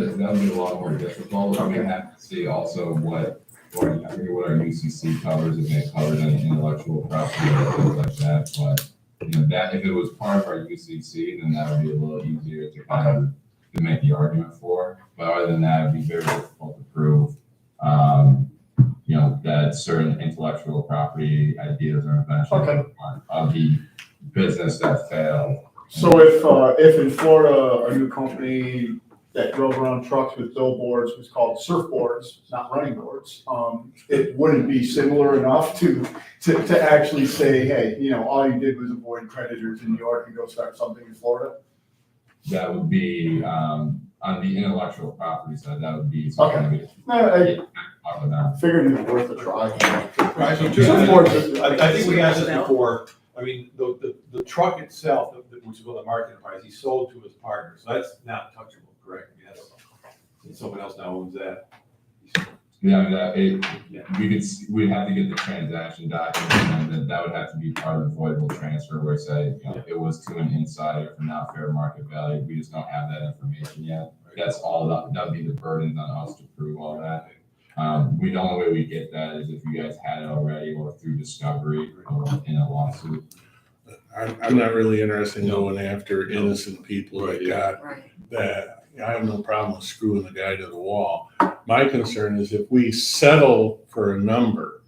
lot more difficult. We have to see also what our UCC covers, if it covers any intellectual property or things like that. But you know, that if it was part of our UCC, then that would be a little easier to kind of to make the argument for. But other than that, it'd be very difficult to prove. You know, that certain intellectual property ideas or inventions are part of the business that failed. So if in Florida, a new company that drove around trucks with billboards was called surfboards, not running boards, it wouldn't be similar enough to actually say, hey, you know, all you did was avoid creditors in New York and go start something in Florida? That would be, on the intellectual property side, that would be something I figured it was worth a try. Right, so I think we asked this before. I mean, the truck itself, which is what the market price, he sold to his partner, so that's not touchable, correct? I mean, that's, someone else now owns that. Yeah, I mean, we'd have to get the transaction document, and then that would have to be part of the voidable transfer, where say, you know, it was to an insider for not fair market value. We just don't have that information yet. That's all that'd be the burden on us to prove all that. The only way we get that is if you guys had it already, or through discovery, or in a lawsuit. I'm not really interested in going after innocent people that I have no problem with screwing the guy to the wall. My concern is if we settle for a number,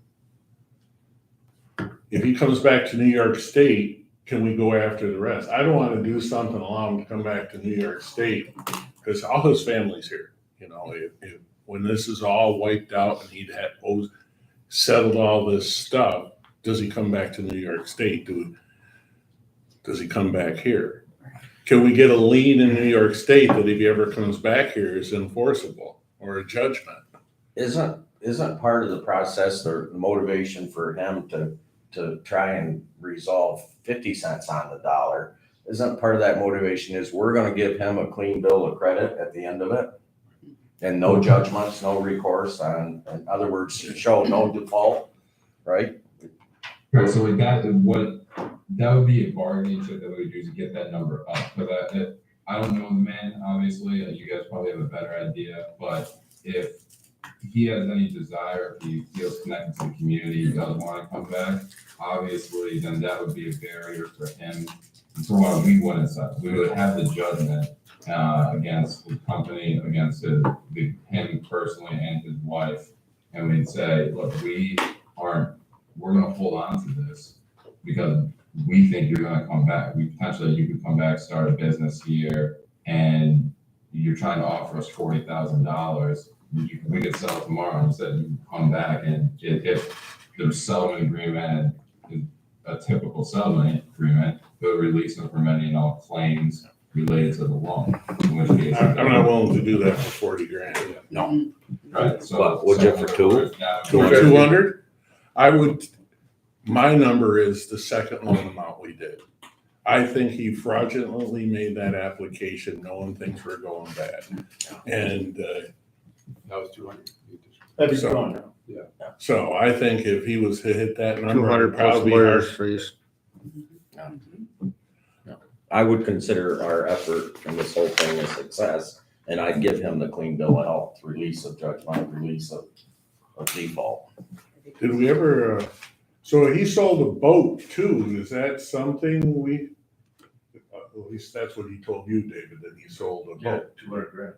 if he comes back to New York State, can we go after the rest? I don't want to do something, allow him to come back to New York State, because all his family's here. You know, if when this is all wiped out and he'd had settled all this stuff, does he come back to New York State? Does he come back here? Can we get a lien in New York State that if he ever comes back here is enforceable, or a judgment? Isn't part of the process or motivation for him to try and resolve 50 cents on the dollar? Isn't part of that motivation is we're going to give him a clean bill of credit at the end of it, and no judgments, no recourse on, in other words, show no default, right? Right, so like that would be a bargaining chip that we would do to get that number up. But I don't know the man, obviously. You guys probably have a better idea. But if he has any desire, if he feels connected to the community, he does want to come back, obviously, then that would be a barrier for him. And for what we wouldn't say, we would have the judgment against the company, against him personally and his wife, and we'd say, look, we're going to hold on to this because we think you're going to come back. You could come back, start a business here, and you're trying to offer us $40,000. We could sell tomorrow and said you come back, and if the settlement agreement is a typical settlement agreement, they'll release him from any and all claims related to the loan. In which case, I'm not willing to do that for 40 grand. No. Right. So But would you for 200? I would. My number is the second loan amount we did. I think he fraudulently made that application knowing things were going bad. And That was 200. That'd be gone now. Yeah. so I think if he was to hit that number, 200 plus probably lawyers fees. I would consider our effort in this whole thing a success, and I'd give him the clean bill of health, release of judgment, release of default. Did we ever, so he sold a boat too, is that something we, at least that's what he told you, David, that he sold a Yeah, boat. 200 grand.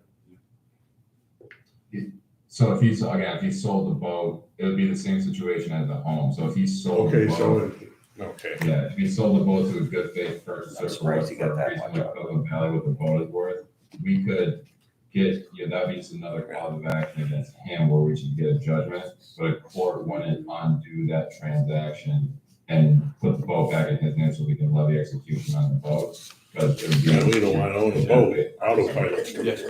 So if if he sold the boat, it would be the same situation as a home. So if he sold the Okay, boat, okay. yeah, if he sold the boat to a good faith person I'm or surprised he got for a that reasonably much out of it. equivalent value what the boat is worth, we could get, that would be just another cause of action against him where we should get a judgment, but a court wouldn't undo that transaction and put the boat back in his name so we can levy execution on the boat. Because it would be. Yeah, we don't want to own a boat, autopilot. Yes,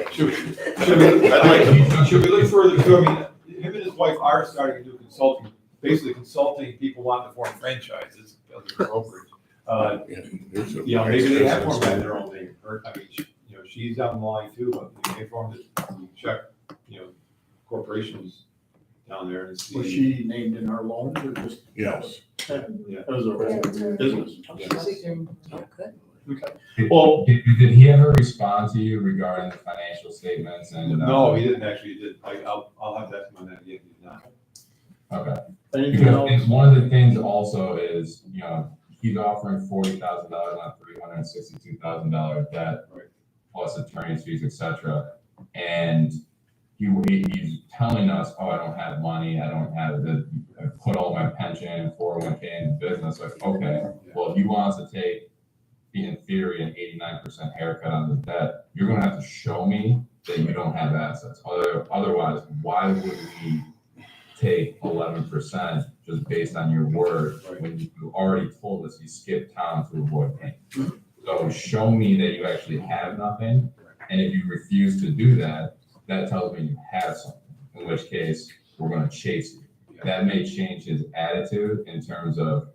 should we look further too? I mean, him and his wife are starting to do consulting, basically consulting people wanting to form franchises, as a brokerage. You know, maybe they have formed their own name, or, I mean, you know, she's on the line too, but they formed it, you check, you know, corporations down there and see. Was she named in our loans or just? Yes. It was a business. Oh, good. Okay. Well, Did he ever respond to you regarding the financial statements and? No, he didn't actually, he did, I'll have that come on that again, he's not. Okay. anything else? Because one of the things also is, you know, he's offering $40,000 on $362,000 debt, plus attorney's fees, et cetera. And he's telling us, oh, I don't have money, I don't have I put all my pension, 401k in the business. Like, okay, well, if you want us to take, in theory, an 89% haircut on the debt, you're gonna have to show me that you don't have assets. Otherwise, why would we take 11% just based on your word when you already told us you skipped town to avoid pain? So show me that you actually have nothing, and if you refuse to do that, that tells me you have something, in which case we're gonna chase you. That may change his attitude in terms of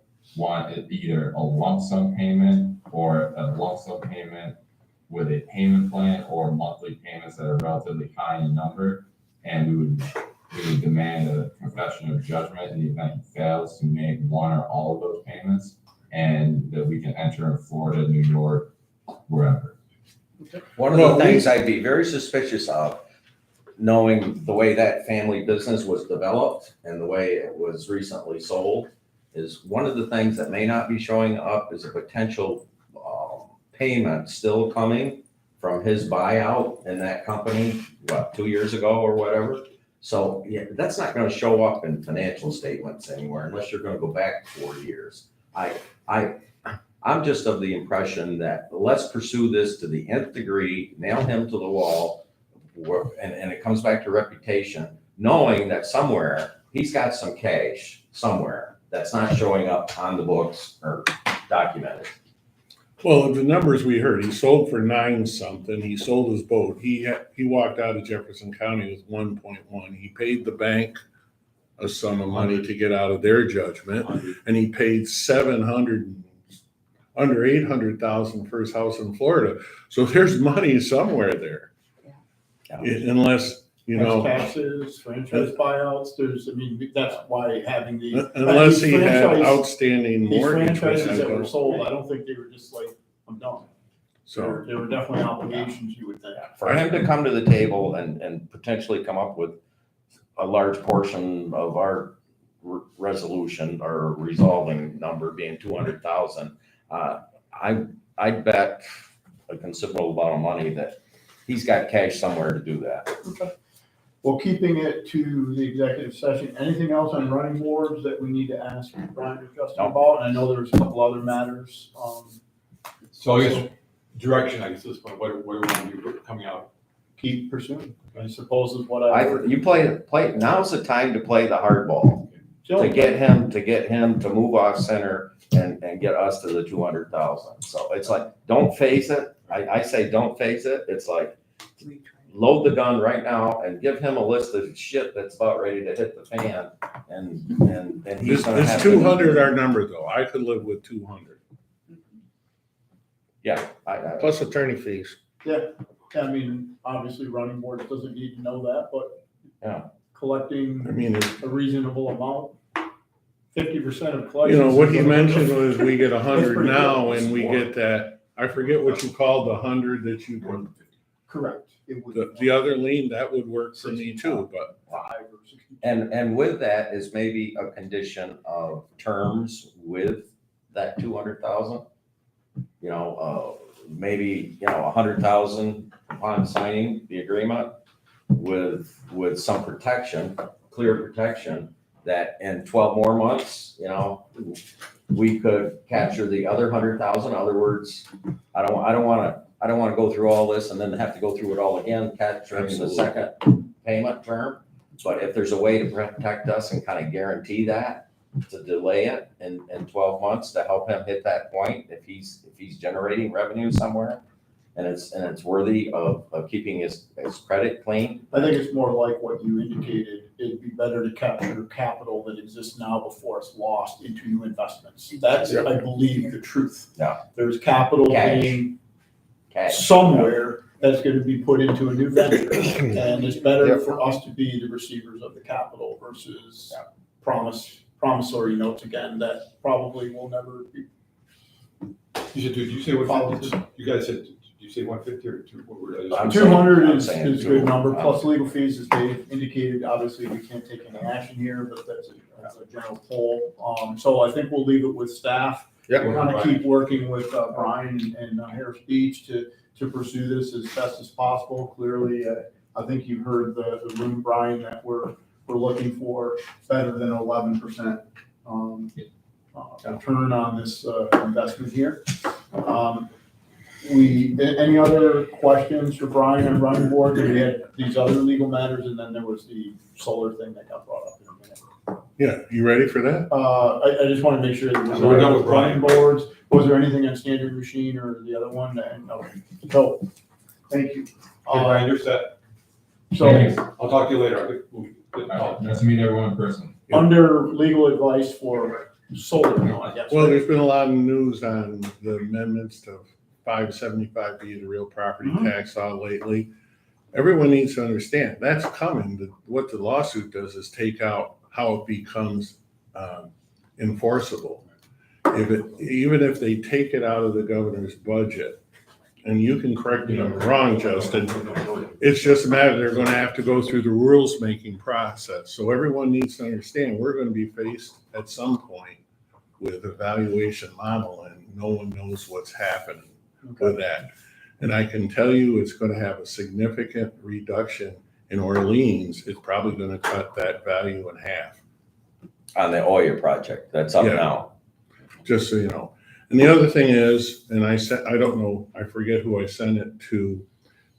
either a lump sum payment or a lump sum payment with a payment plan or monthly payments that are relatively high in number. And we would demand a confession of judgment in the event he fails to make one or all of those payments, and that we can enter in Florida, New York, wherever. One of the things I'd be very suspicious of, knowing the way that family business was developed and the way it was recently sold, is one of the things that may not be showing up is a potential payment still coming from his buyout in that company, 2 years ago or whatever. So yeah, that's not going to show up in financial statements anywhere unless you're going to go back 4 years. I'm just of the impression that let's pursue this to the nth degree, nail him to the wall, and it comes back to reputation, knowing that somewhere he's got some cash somewhere that's not showing up on the books or documented. Well, the numbers we heard, he sold for 9 something, he sold his boat, he walked out of Jefferson County with 1.1, he paid the bank a sum of money to get out of their judgment, and he paid 700, under 800,000 for his house in Florida. So there's money somewhere there. Yeah. Unless, you know. Taxes, franchise buyouts, that's why having the. Unless he these had franchise- outstanding These mortgage. franchises that were sold, I don't think they were just like, I'm done. So. There were definitely obligations, you would think. For him to come to the table and potentially come up with a large portion of our resolution or resolving number being 200,000, I bet a considerable amount of money that he's got cash somewhere to do that. Okay. Well, keeping it to the executive session, anything else on running boards that we need to ask Brian or Justin about? And I know there's a couple other matters. So I guess direction, I guess, at this point, what do we want to do coming out? Keep pursuing, I suppose is what I heard. You play, now's the time to play the hard ball, to get him to move off center and get us to the 200,000. So it's like, don't face it. I say, don't face it. It's like, load the gun right now and give him a list of shit that's about ready to hit the fan. And he's gonna have. Is 200 our number though? I could live with 200. Yeah. Plus attorney fees. Yeah, I mean, obviously running boards doesn't need to know that, but yeah, collecting I mean, a reasonable amount, 50% of collections. you know, what he mentioned was we get 100 pretty now good. and we get that I forget what you called the 100 that you could, Correct. It would. the other lien, that would work for me too, but 5 or 60. And with that is maybe a condition of terms with that 200,000. You know, maybe, 100,000 upon signing the agreement with some protection, clear protection, that in 12 more months, we could capture the other 100,000. In other words, I don't want to go through all this and then have to go through it all again, capturing the second payment term. But if there's a way to protect us and kind of guarantee that, to delay it in 12 months to help him hit that point, if he's generating revenue somewhere and it's worthy of keeping his credit clean. I think it's more like what you indicated. It'd be better to capture capital that exists now before it's lost into new investments. That's, I believe, the truth. Yeah. There's capital Cash. being Cash. somewhere that's going to be put into a new venture. And it's better for us to be the receivers of the capital versus promissory notes again that probably will never be. You said, did you say what, you guys said, did you say 150 or 2? What were I'm 200 I'm is saying a good number, two. plus legal fees, as Dave indicated. Obviously, we can't take any action here, but that's a general poll. So I think we'll leave it with staff. Yep. We'll kind of keep working with Brian and Harris Beach to pursue this as best as possible. Clearly, I think you've heard the room, Brian, that we're looking for better than 11% return on this investment here. Any other questions for Brian and running board? We had these other legal matters, and then there was the solar thing that got brought up in a minute. yeah, you ready for that? I just want to make sure that So we're done with Brian. running boards. Was there anything on standard machine or the other one? Okay. So, thank you. Okay, Brian, you're set. So, I'll talk to you later. All right, nice to meet everyone in person. under legal advice for solar, I guess. Well, there's been a lot of news on the amendments to 575B, the real property tax law lately. Everyone needs to understand that's coming. What the lawsuit does is take out how it becomes enforceable. Even if they take it out of the governor's budget, and you can correct me if I'm wrong, Justin, it's just a matter they're going to have to go through the rules making process. So everyone needs to understand we're going to be faced at some point with a valuation model, and no one knows what's happening with that. And I can tell you it's going to have a significant reduction in Orleans. It's probably going to cut that value in half. On the Oya project, that's up Yeah. now. Just so you know. And the other thing is, and I don't know, I forget who I sent it to.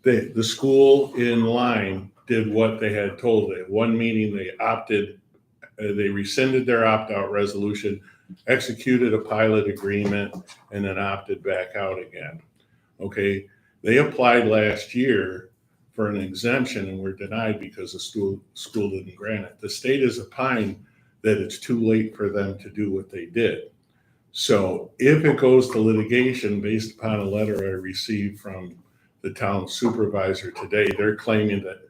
The school in line did what they had told. At one meeting, they they rescinded their opt-out resolution, executed a pilot agreement, and then opted back out again. Okay, they applied last year for an exemption and were denied because the school didn't grant it. The state is opined that it's too late for them to do what they did. So if it goes to litigation based upon a letter I received from the town supervisor today, they're claiming that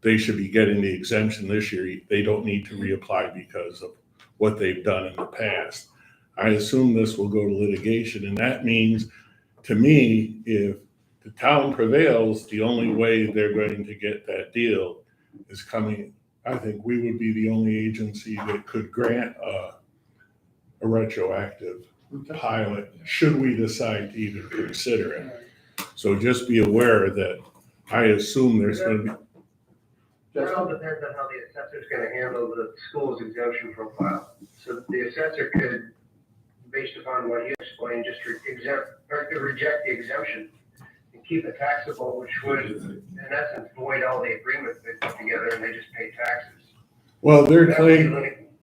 they should be getting the exemption this year. They don't need to reapply because of what they've done in the past. I assume this will go to litigation, and that means, to me, if the town prevails, the only way they're going to get that deal is coming. I think we would be the only agency that could grant a retroactive pilot, should we decide to even consider it. So just be aware that I assume there's going to be. It all depends on how the assessor's gonna handle the school's exemption profile. So the assessor could, based upon what you explained, just reject the exemption and keep it taxable, which would, in essence, void all the agreements they put together and they just pay taxes. Well, they're That would be claiming.